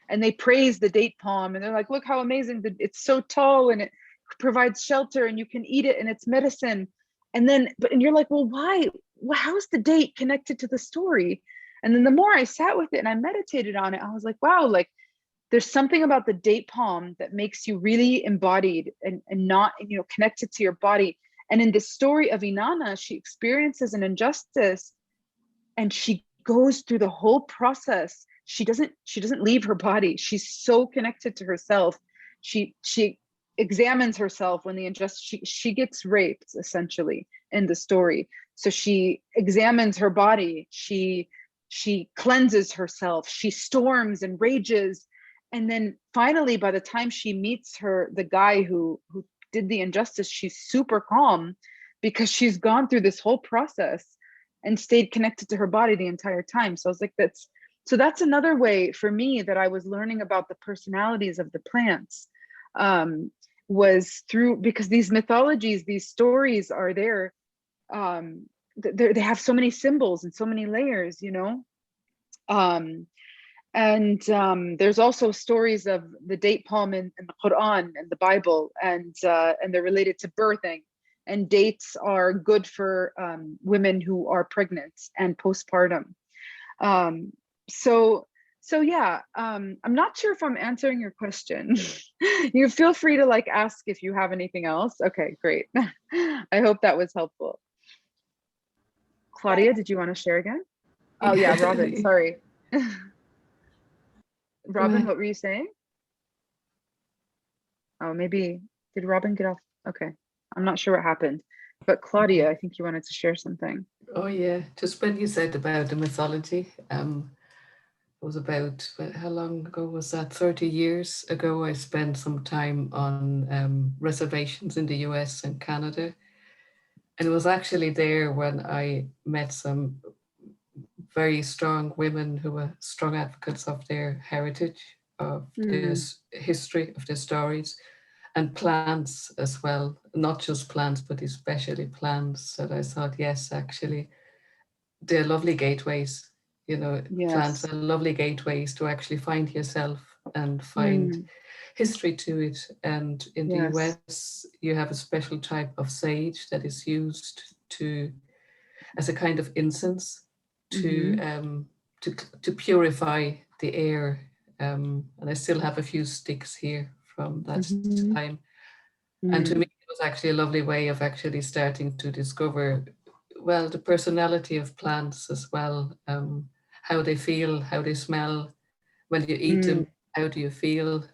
and they praise the date palm, and they're like, look how amazing, it's so tall and it provides shelter and you can eat it and it's medicine. And you're like, well, why? How is the date connected to the story? And then the more I sat with it and I meditated on it, I was like, wow, like there's something about the date palm that makes you really embodied and not, you know, connected to your body. And in this story of Inanna, she experiences an injustice and she goes through the whole process. She doesn't leave her body. She's so connected to herself. She examines herself when the injustice, she gets raped essentially in the story. So she examines her body. She cleanses herself. She storms and rages. And then finally, by the time she meets the guy who did the injustice, she's super calm because she's gone through this whole process and stayed connected to her body the entire time. So I was like, that's another way for me that I was learning about the personalities of the plants, was through, because these mythologies, these stories are there. They have so many symbols and so many layers, you know? There's also stories of the date palm in the Quran and the Bible, and they're related to birthing. And dates are good for women who are pregnant and postpartum. So yeah, I'm not sure if I'm answering your question. You feel free to like ask if you have anything else. Okay, great. I hope that was helpful. Claudia, did you want to share again? Oh yeah, Robin, sorry. Robin, what were you saying? Oh, maybe, did Robin get off? Okay, I'm not sure what happened. But Claudia, I think you wanted to share something. Oh yeah, just when you said about the mythology, it was about, how long ago was that? 30 years ago, I spent some time on reservations in the US and Canada. And it was actually there when I met some very strong women who were strong advocates of their heritage, of this history, of their stories, and plants as well, not just plants, but especially plants, that I thought, yes, actually, they're lovely gateways. You know, yes. Plants are lovely gateways to actually find yourself and find history to it. And in the US, you have a special type of sage that is used as a kind of incense to purify the air. And I still have a few sticks here from that time. And to me, it was actually a lovely way of actually starting to discover, well, the personality of plants as well, how they feel, how they smell. When you eat them, how do you feel?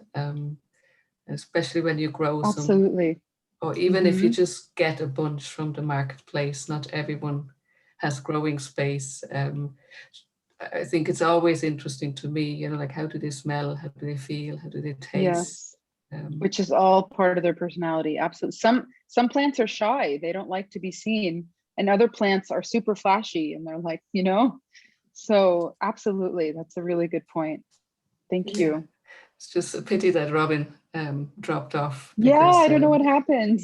Especially when you grow some. Absolutely. Or even if you just get a bunch from the marketplace, not everyone has growing space. I think it's always interesting to me, you know, like, how do they smell? How do they feel? How do they taste? Yes. Which is all part of their personality. Absolutely. Some plants are shy. They don't like to be seen. And other plants are super flashy and they're like, you know, so absolutely. That's a really good point. Thank you. It's just a pity that Robin dropped off. Because, yeah, I don't know what happened.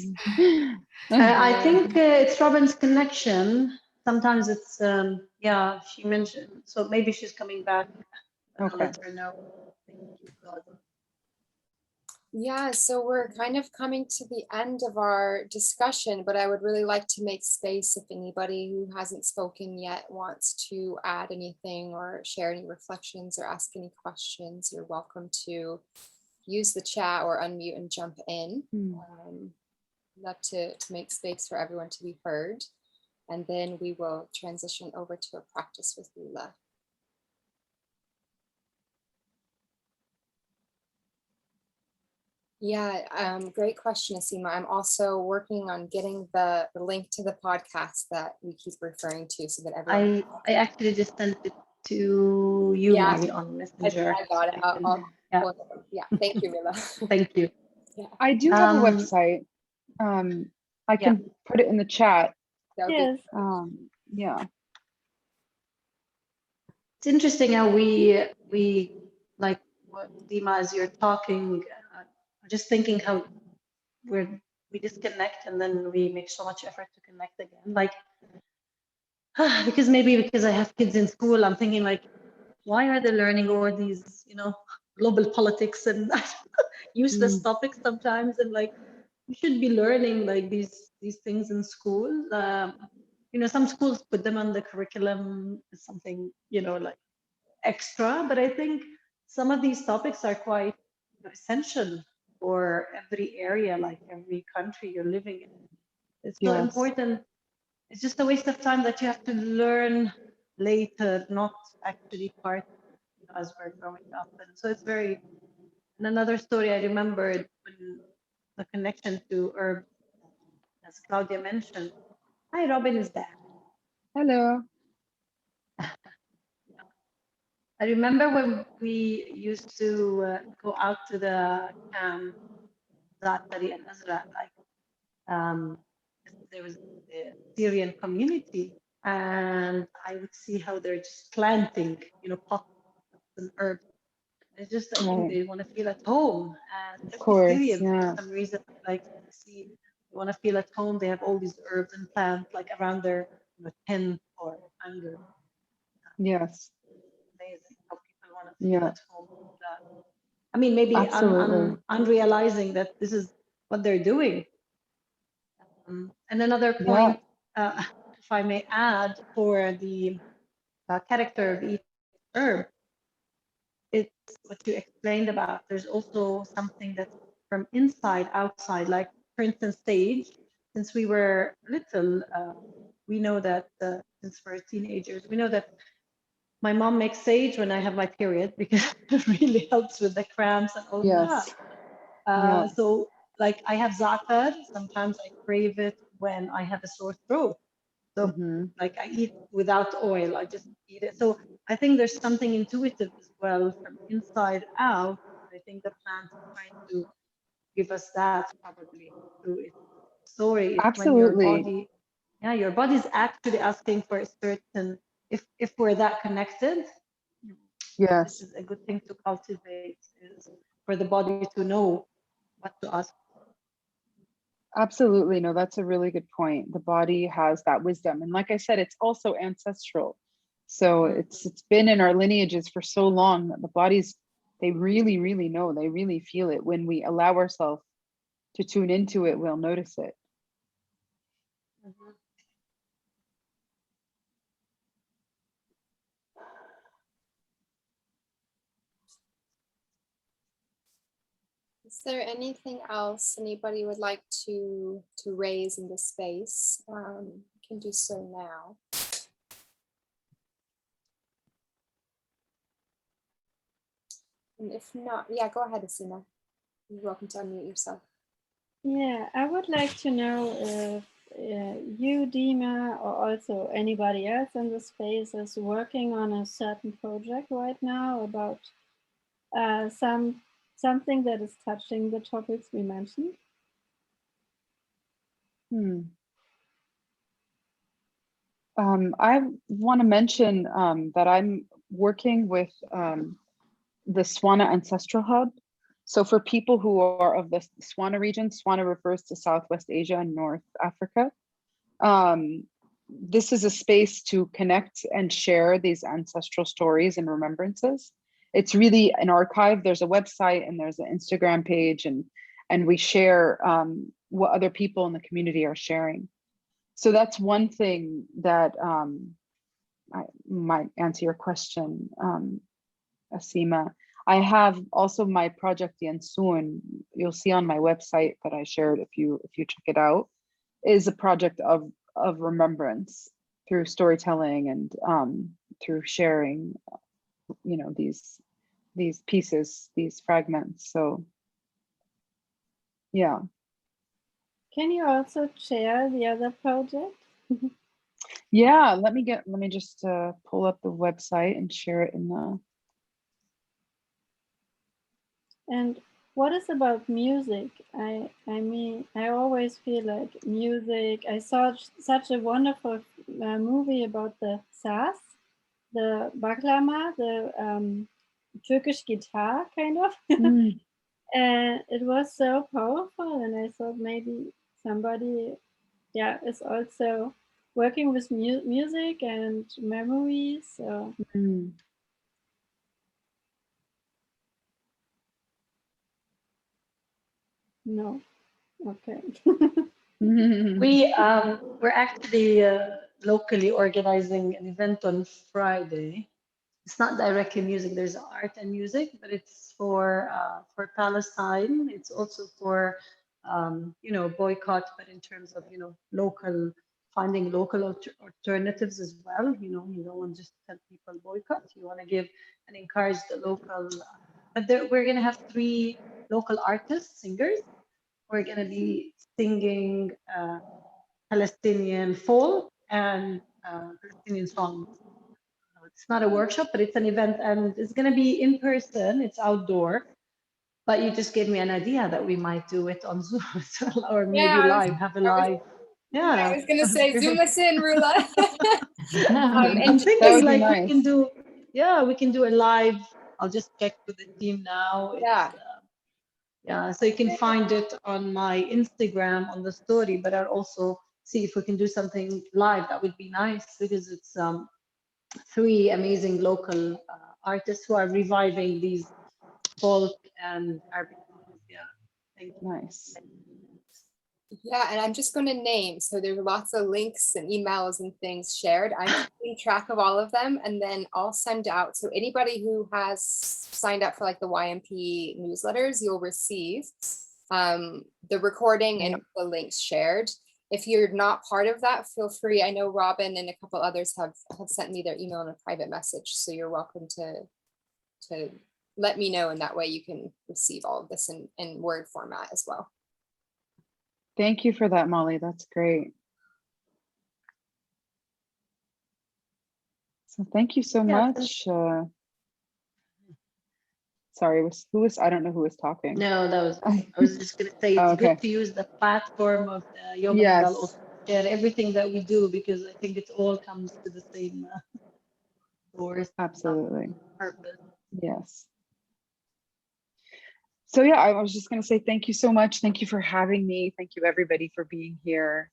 I think it's Robin's connection. sometimes it's yeah, she mentioned, so maybe she's coming back. I'll Okay. let her know. Thank you, God. Yeah, so we're kind of coming to the end of our discussion, but I would really like to make space if anybody who hasn't spoken yet wants to add anything or share any reflections or ask any questions. You're welcome to use the chat or unmute and jump in. Love to make space for everyone to be heard. And then we will transition over to a practice with Rula. Yeah, great question, Asima. I'm also working on getting the link to the podcast that we keep referring to so that everyone... I actually just sent it to you, Yeah, Molly, on Messenger. I got it. Yeah. Yeah, thank you, Rula. Thank you. Yeah. I do have a website. I can put it in the chat. Yes. Yeah. It's interesting how we like what Deemah, as you're talking, I'm just thinking how we disconnect and then we make so much effort to connect again. Like, because I have kids in school, I'm thinking like, why are they learning all these, global politics and useless topics sometimes? And like, we should be learning like these things in school. Some schools put them on the curriculum as something, like extra, but I think some of these topics are quite essential for every area, like every country you're living in. It's so important. It's just a waste of time that you have to learn later, not actually part as we're growing up. And so it's very... And another story I remembered, when the connection to herb, as Claudia mentioned. Hi, Robin is back. Hello. I remember when we used to go out to the camp, Zatari and Azra, there was the Syrian community, and I would see how they're just planting, pots and herbs. It's just, I think they want to feel at home. And every Syrian, for some reason, like to see, they want to feel at home. They have all these herbs and plants like around their tent or under. Yes. Amazing how people want to feel at home. I mean, maybe I'm realizing that this is what they're doing. And another point, if I may add, for the character of each herb, it's what you explained about. There's also something that's from inside, outside. Like, for instance, sage. Since we were little, we know that since we're teenagers, we know that my mom makes sage when I have my period because it really helps with the cramps and all that. So, like, I have za'atar. Sometimes I crave it when I have a sore throat. So, like, I eat without oil. I just eat it. So I think there's something intuitive as well from inside out. I think the plant is trying to give us that probably through its story. It's when your body's actually asking for a certain, if we're that connected, this is a good thing to cultivate, is for the body to know what to ask. Absolutely. No, that's a really good point. The body has that wisdom. And like I said, it's also ancestral. So it's been in our lineages for so long that the bodies, they really, really know, they really feel it. When we allow ourselves to tune into it, we'll notice it. Is there anything else anybody would like to raise in this space? You can do so now. And if not, go ahead, Asima. You're welcome to unmute yourself. Yeah, I would like to know if you, Deemah, or also anybody else in the space is working on a certain project right now about something that is touching the topics we mentioned. I want to mention that I'm working with the Swana Ancestral Hub. So for people who are of the Swana region, Swana refers to Southwest Asia and North Africa. this is a space to connect and share these ancestral stories and remembrances. It's really an archive. There's a website and there's an Instagram page, and we share what other people in the community are sharing. So that's one thing that I might answer your question, Asima. I have also my project Yansun. You'll see on my website that I shared, if you check it out, is a project of remembrance through storytelling and through sharing, you know, these pieces, these fragments. So yeah. Can you also share the other project? Yeah, let me just pull up the website and share it in the. And what is about music? I mean, I always feel like music. I saw such a wonderful movie about the saz, the baklama, the Turkish guitar, kind of. And it was so powerful, and I thought maybe somebody, yeah, is also working with music and memories. So. No. Okay. We're actually locally organizing an event on Friday. It's not directly music. There's art and music, but it's for Palestine. It's also for you know, boycott, but in terms of, you know, local, finding local alternatives as well. You know, you don't want to just tell people boycott. You want to give and encourage the local. But we're gonna have 3 local artists, singers. We're gonna be singing Palestinian folk and Palestinian songs. It's not a workshop, but it's an event, and it's going to be in person. It's outdoor, but you just gave me an idea that we might do it on Zoom as well, or maybe live, have a live. Yeah, I was going to say, Zoom us in, Rula. I'm thinking like nice. we can do, yeah, we can do a live. I'll just check with the team now. It's, yeah, so you can find it on my Instagram on the story, but I'll also see if we can do something live. That would be nice, because it's 3 amazing local artists who are reviving these folk and Arabic songs. Yeah, thank you. Nice. Yeah, and I'm just going to name. So there's lots of links and emails and things shared. I'm keeping track of all of them, and then I'll send out. So anybody who has signed up for like the YMP newsletters, you'll receive the recording and the links shared. If you're not part of that, feel free. I know Robin and a couple others have sent me their email in a private message. So you're welcome to let me know, and that way you can receive all of this in Word format as well. Thank you for that, Molly. That's great. So thank you so much. Sorry, who was, I don't know who was talking. No, that was, I was just going to say, it's good to use the platform of the Yom Mandala, also share everything that we do, because I think it all comes to the same source. Absolutely. Purpose. Yes. So yeah, I was just going to say thank you so much. Thank you for having me. Thank you everybody for being here.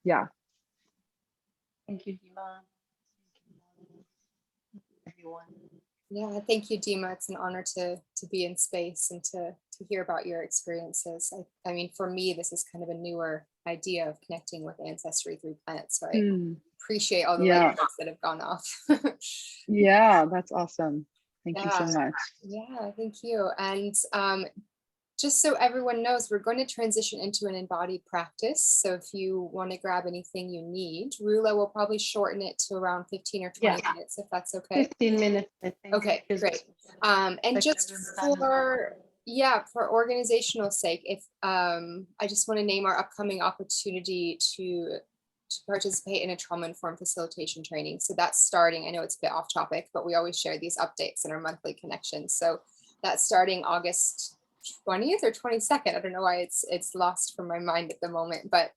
Yeah. Thank you, Deemah. Everyone. Yeah, thank you, Deemah. It's an honor to be in space and to hear about your experiences. I mean, for me, this is kind of a newer idea of connecting with ancestry through plants. So I appreciate all the light bulbs that have gone off. Yeah, that's awesome. Thank you so much. Yeah, thank you. And just so everyone knows, we're going to transition into an embodied practice. So if you want to grab anything you need, Rula will probably shorten it to around 15 or 20 minutes, if that's okay. 15 minutes, I think. Okay, great. And just for organizational sake, if I just want to name our upcoming opportunity to participate in a trauma-informed facilitation training. So that's starting, I know it's a bit off topic, but we always share these updates in our monthly connections. So that's starting August 20th or 22nd. I don't know why it's lost from my mind at the moment, but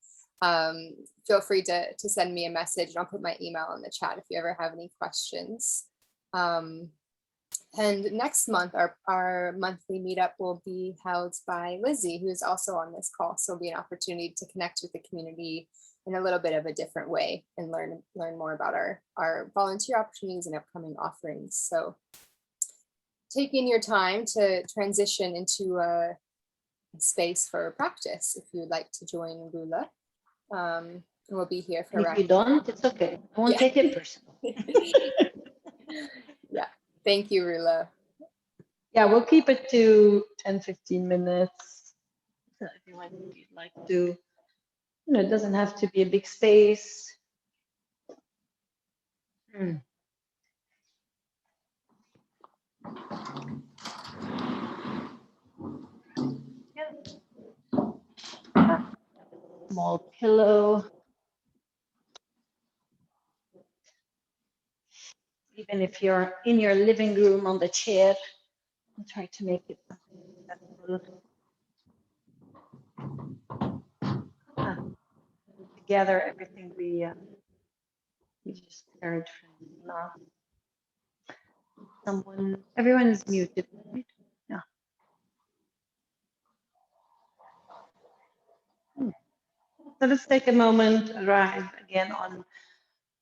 feel free to send me a message, and I'll put my email in the chat if you ever have any questions. And next month, our monthly meetup will be held by Lizzie, who is also on this call. So it'll be an opportunity to connect with the community in a little bit of a different way and learn more about our volunteer opportunities and upcoming offerings. So taking your time to transition into a space for practice if you would like to join Rula. We'll be here for If you don't, it's okay. I won't take it personally. Yeah, thank you, Rula. Yeah, we'll keep it to 10-15 minutes. So if you would like to, it doesn't have to be a big space. Small pillow. Even if you're in your living room on the chair, I'll try to make it accessible. Together, everything we just heard from last. Everyone is muted, right? Yeah. So let's take a moment, arrive again on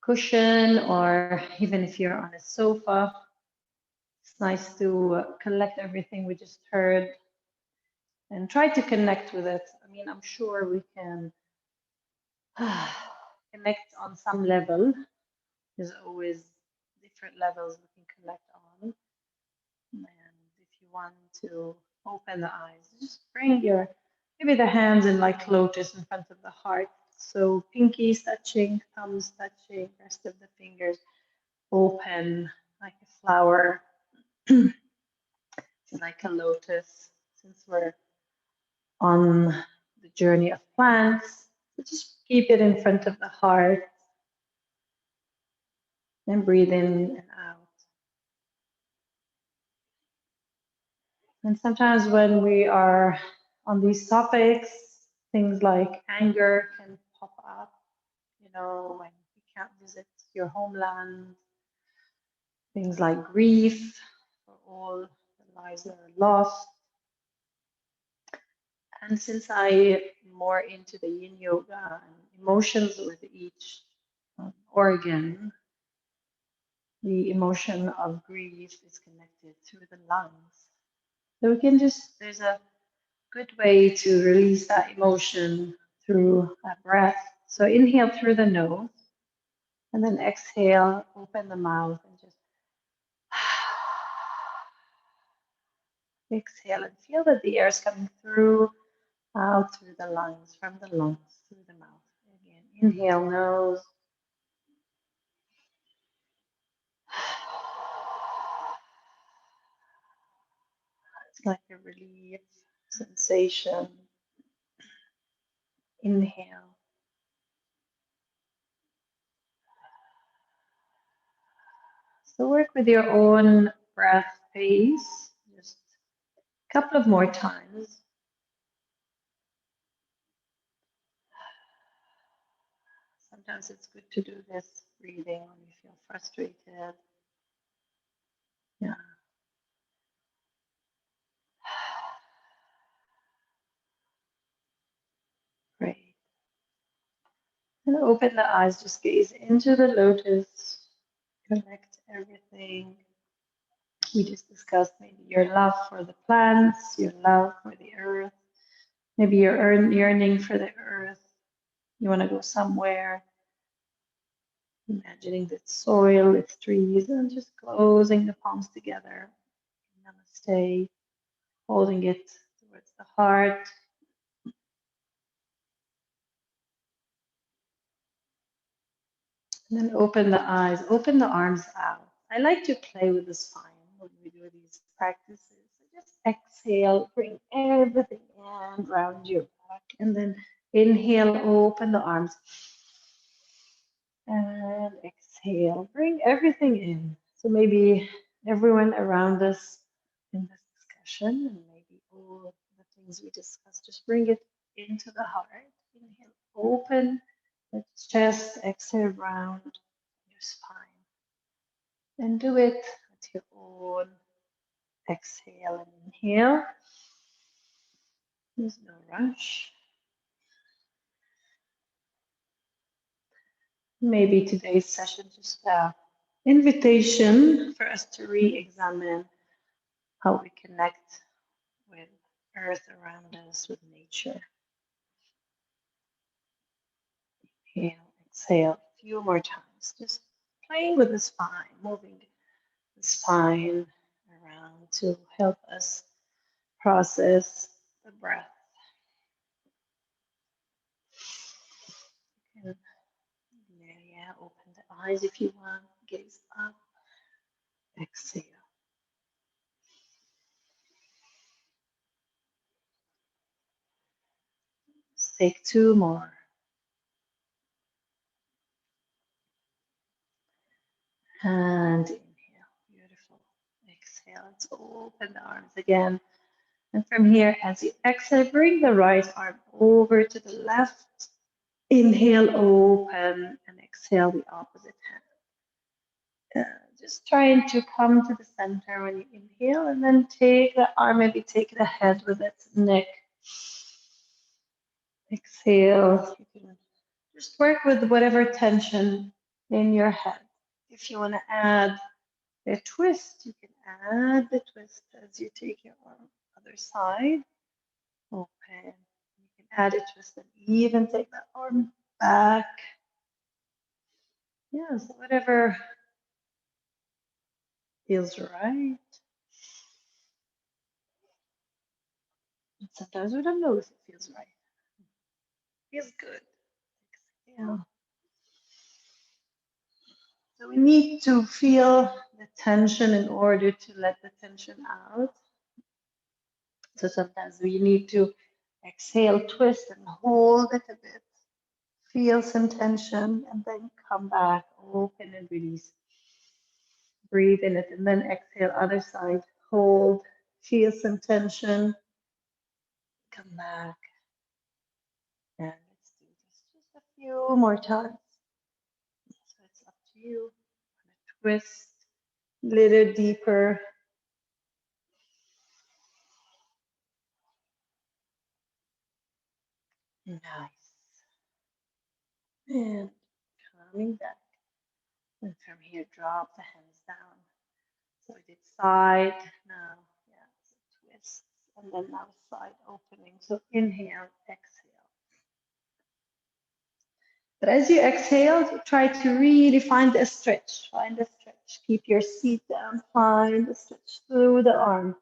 cushion, or even if you're on a sofa. It's nice to collect everything we just heard and try to connect with it. I mean, I'm sure we can connect on some level. There's always different levels we can connect on. And if you want to open the eyes, just bring maybe the hands in like lotus in front of the heart. So pinkies touching, thumbs touching, rest of the fingers open like a flower, like a lotus, since we're on the journey of plants. So just keep it in front of the heart and breathe in and out. And sometimes when we are on these topics, things like anger can pop up, when you can't visit your homeland, things like grief for all the lives that are lost. And since I'm more into the yin yoga and emotions with each organ, the emotion of grief is connected through the lungs. So we can there's a good way to release that emotion through a breath. So inhale through the nose and then exhale, open the mouth and just exhale and feel that the air is coming out through the lungs, from the lungs through the mouth. Again, inhale nose. It's like a relief sensation. Inhale. So work with your own breath pace. Just a couple of more times. Sometimes it's good to do this breathing when you feel frustrated. Yeah. Great. And open the eyes, just gaze into the lotus, connect everything. We just discussed maybe your love for the plants, your love for the earth, maybe your yearning for the earth. You want to go somewhere, imagining the soil, its trees, and just closing the palms together. Namaste, holding it towards the heart. And then open the eyes, open the arms out. I like to play with the spine when we do these practices. So just exhale, bring everything in around your back. And then inhale, open the arms. And exhale, bring everything in. So maybe everyone around us in this discussion, and maybe all the things we discussed, just bring it into the heart. Inhale, open the chest, exhale, round your spine. And do it at your own exhale and inhale. There's no rush. Maybe today's session just an invitation for us to re-examine how we connect with earth around us, with nature. Inhale, exhale a few more times, just playing with the spine, moving the spine around to help us process the breath. And yeah, open the eyes if you want, gaze up, exhale. Let's take two more. And inhale, beautiful. Exhale, let's open the arms again. And from here, as you exhale, bring the right arm over to the left. Inhale, open, and exhale the opposite hand. Just trying to come to the center when you inhale, and then take the arm, maybe take the head with its neck. Exhale. You can just work with whatever tension in your head. If you want to add a twist, you can add the twist as you take your arm other side. Open. You can add a twist and even take that arm back. Yes, whatever feels right. And sometimes we don't know if it feels right. Feels good. Exhale. So we need to feel the tension in order to let the tension out. So sometimes we need to exhale, twist, and hold it a bit. Feel some tension, and then come back, open and release. Breathe in it, and then exhale, other side. Hold, feel some tension, come back. And let's do this just a few more times. So it's up to you. Twist a little deeper. Nice. And coming back. And from here, drop the hands down. So we did side, now, yeah, so twists, and then now side opening. So inhale, exhale. But as you exhale, try to really find a stretch. Find a stretch. Keep your seat down. Find a stretch through the arm.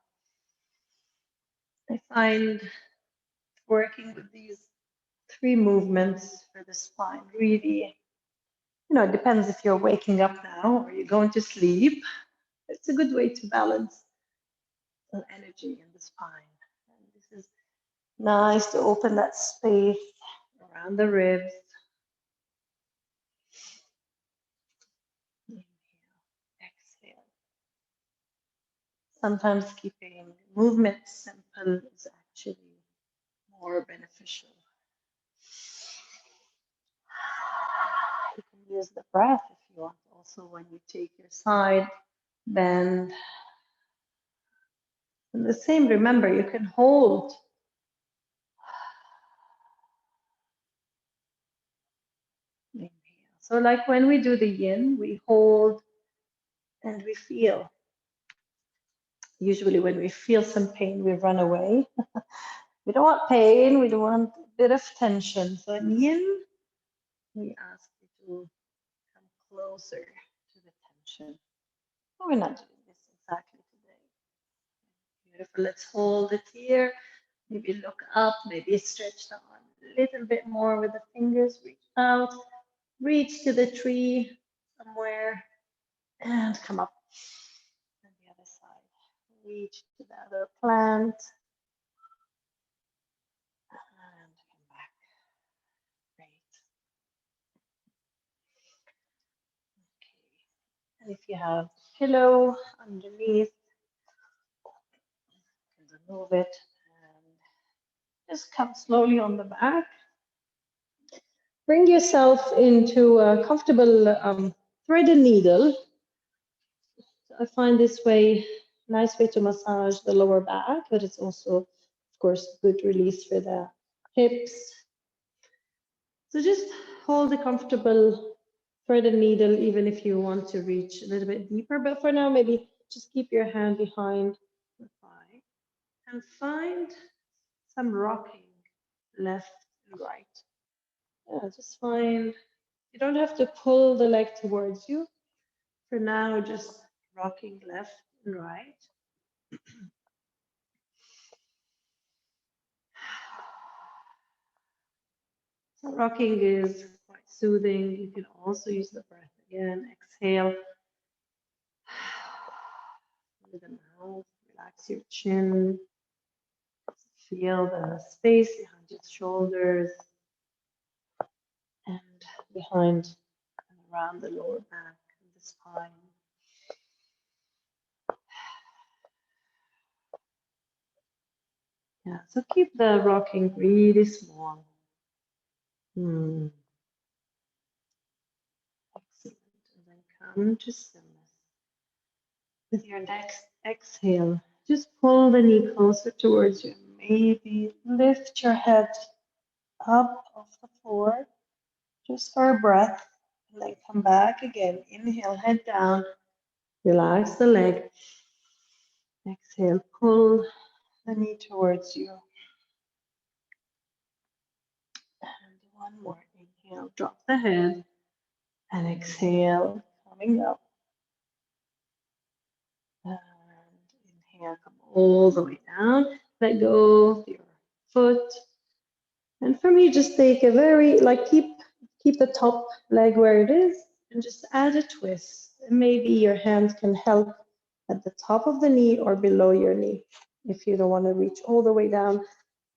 I find working with these 3 movements for the spine really, it depends if you're waking up now or you're going to sleep. It's a good way to balance the energy in the spine. And this is nice to open that space around the ribs. Inhale, exhale. Sometimes keeping movement simple is actually more beneficial. You can use the breath if you want also when you take your side bend. And the same, remember, you can hold. Inhale. So like when we do the yin, we hold and we feel. Usually when we feel some pain, we run away. We don't want pain, we don't want a bit of tension. So in yin, we ask you to come closer to the tension. But we're not doing this exactly today. Beautiful, let's hold it here. Maybe look up, maybe stretch the arm a little bit more with the fingers, reach out, reach to the tree somewhere, and come up. And the other side, reach to the other plant, and come back. Great. Okay. And if you have a pillow underneath, you can remove it and just come slowly on the back. Bring yourself into a comfortable thread and needle. So I find this way, nice way to massage the lower back, but it's also, of course, good release for the hips. So just hold a comfortable for the needle, even if you want to reach a little bit deeper. But for now, maybe just keep your hand behind the thigh and find some rocking left and right. Yeah, just find, you don't have to pull the leg towards you. For now, just rocking left and right. So rocking is quite soothing. You can also use the breath again. Exhale with the mouth. Relax your chin. Feel the space behind your shoulders and behind and around the lower back and the spine. Yeah, so keep the rocking really small. Excellent. And then come to stillness. With your next exhale, just pull the knee closer towards you. Maybe lift your head up off the floor just for a breath. And then come back again. Inhale, head down. Relax the leg. Exhale, pull the knee towards you. And one more. Inhale, drop the head. And exhale, coming up. And inhale, come all the way down. Let go of your foot. And for me, just take a very, keep the top leg where it is and just add a twist. And maybe your hand can help at the top of the knee or below your knee. If you don't want to reach all the way down,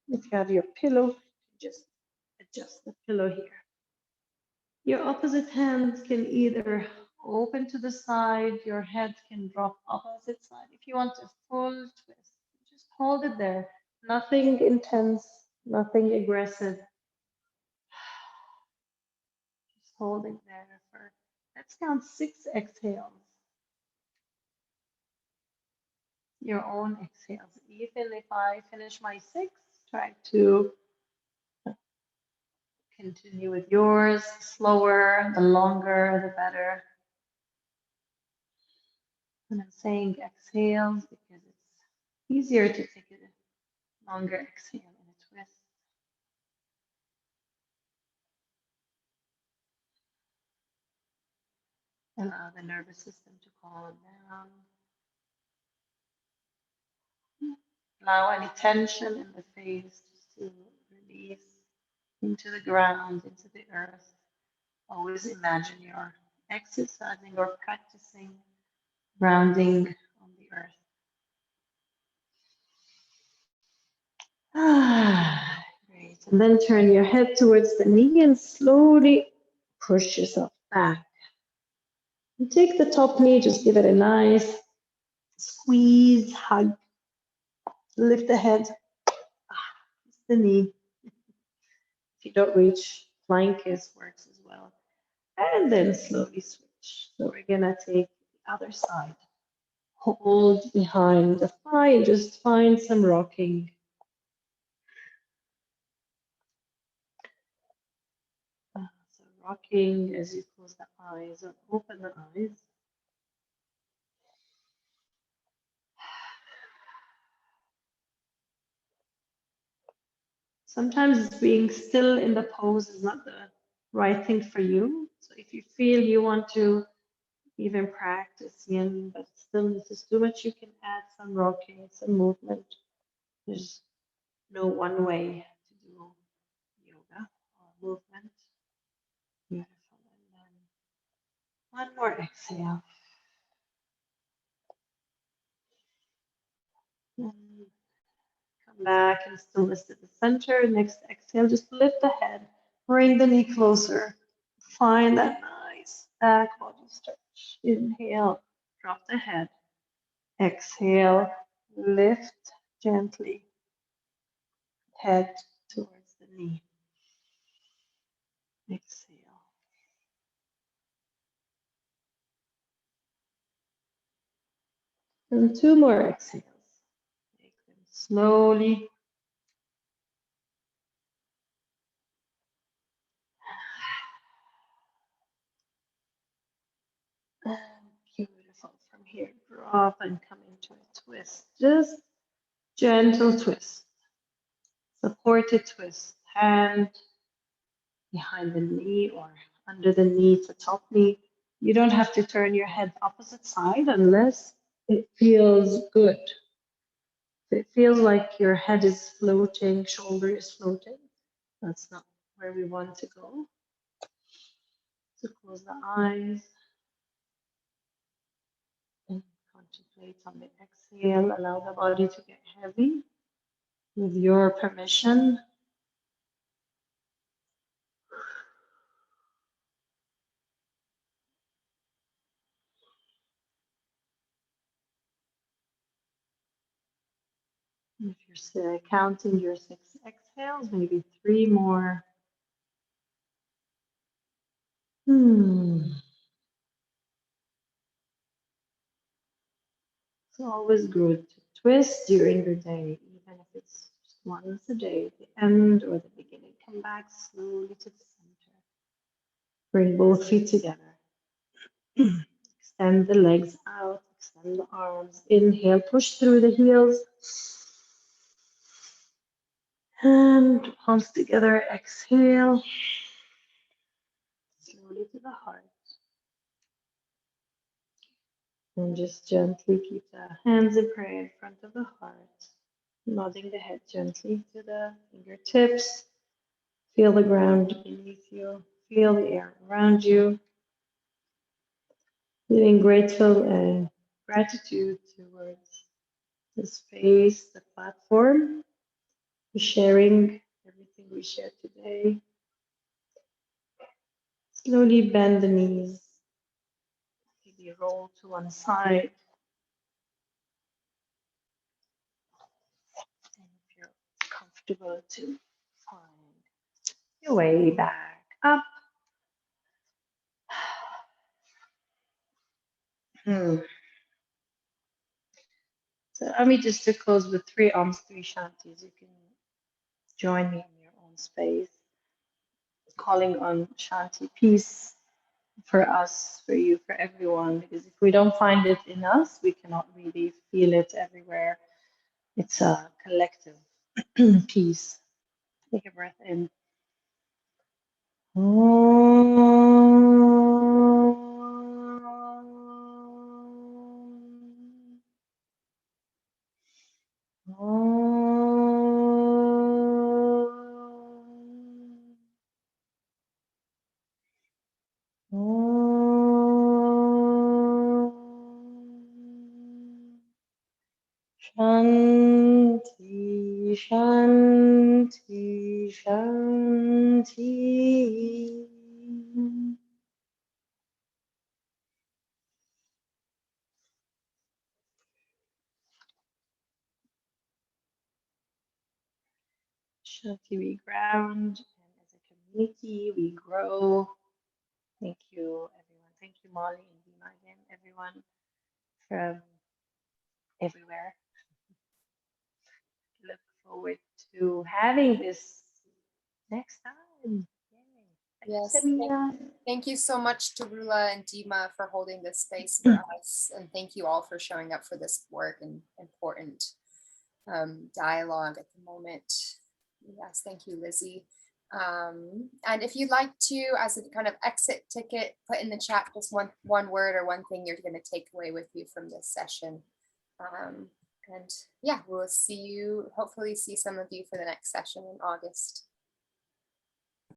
if you have your pillow, just adjust the pillow here. Your opposite hand can either open to the side, your head can drop opposite side. If you want a full twist, just hold it there. Nothing intense, nothing aggressive. Just hold it there for, let's count 6 exhales. Your own exhales. Even if I finish my 6, try to continue with yours. Slower, the longer, the better. And I'm saying exhales because it's easier to take a longer exhale in a twist. Allow the nervous system to calm down. Allow any tension in the face just to release into the ground, into the earth. Always imagine you're exercising or practicing grounding on the earth. Great. And then turn your head towards the knee and slowly push yourself back. And take the top knee, just give it a nice squeeze, hug. Lift the head, the knee. If you don't reach, flying kiss works as well. And then slowly switch. So we're gonna take the other side. Hold behind the thigh and just find some rocking. So rocking as you close the eyes or open the eyes. Sometimes being still in the pose is not the right thing for you. So if you feel you want to even practice yin, but stillness is too much, you can add some rocking, some movement. There's no one way to do yoga or movement. Beautiful. And then one more exhale. And come back and stillness to the center. Next exhale, just lift the head, bring the knee closer. Find that nice back body stretch. Inhale, drop the head. Exhale, lift gently. Head towards the knee. Exhale. And 2 more exhales. Take them slowly. And beautiful. From here, drop and come into a twist. Just gentle twist. Supported twist. Hand behind the knee or under the knee to top knee. You don't have to turn your head opposite side unless it feels good. If it feels like your head is floating, shoulder is floating, that's not where we want to go. So close the eyes and contemplate on the exhale. Allow the body to get heavy with your permission. If you're still counting your 6 exhales, maybe 3 more. It's always good to twist during the day, even if it's just once a day, at the end or the beginning. Come back slowly to the center. Bring both feet together. Extend the legs out, extend the arms. Inhale, push through the heels. And palms together, exhale. Slowly to the heart. And just gently keep the hands in prayer in front of the heart. Nodding the head gently to the fingertips. Feel the ground beneath you. Feel the air around you. Feeling grateful and gratitude towards the space, the platform, for sharing everything we shared today. Slowly bend the knees. Maybe roll to one side. And if you're comfortable to find your way back up. So allow me just to close with 3 Oms, 3 Shantis. You can join me in your own space, calling on Shanti peace for us, for you, for everyone. Because if we don't find it in us, we cannot really feel it everywhere. It's a collective peace. Take a breath in. Shanti, Shanti, Shanti. Shanti, we ground, and as a community, we grow. Thank you, everyone. Thank you, Molly and Deemah again, everyone from everywhere. Look forward to having this next time. Yay. Yes, thank you so much to Rula and Deemah for holding this space for us. And thank you all for showing up for this work and important dialogue at the moment. Yes, thank you, Lizzie. And if you'd like to, as a kind of exit ticket, put in the chat just one word or one thing you're going to take away with you from this session. And yeah, we'll see you, hopefully see some of you for the next session in August.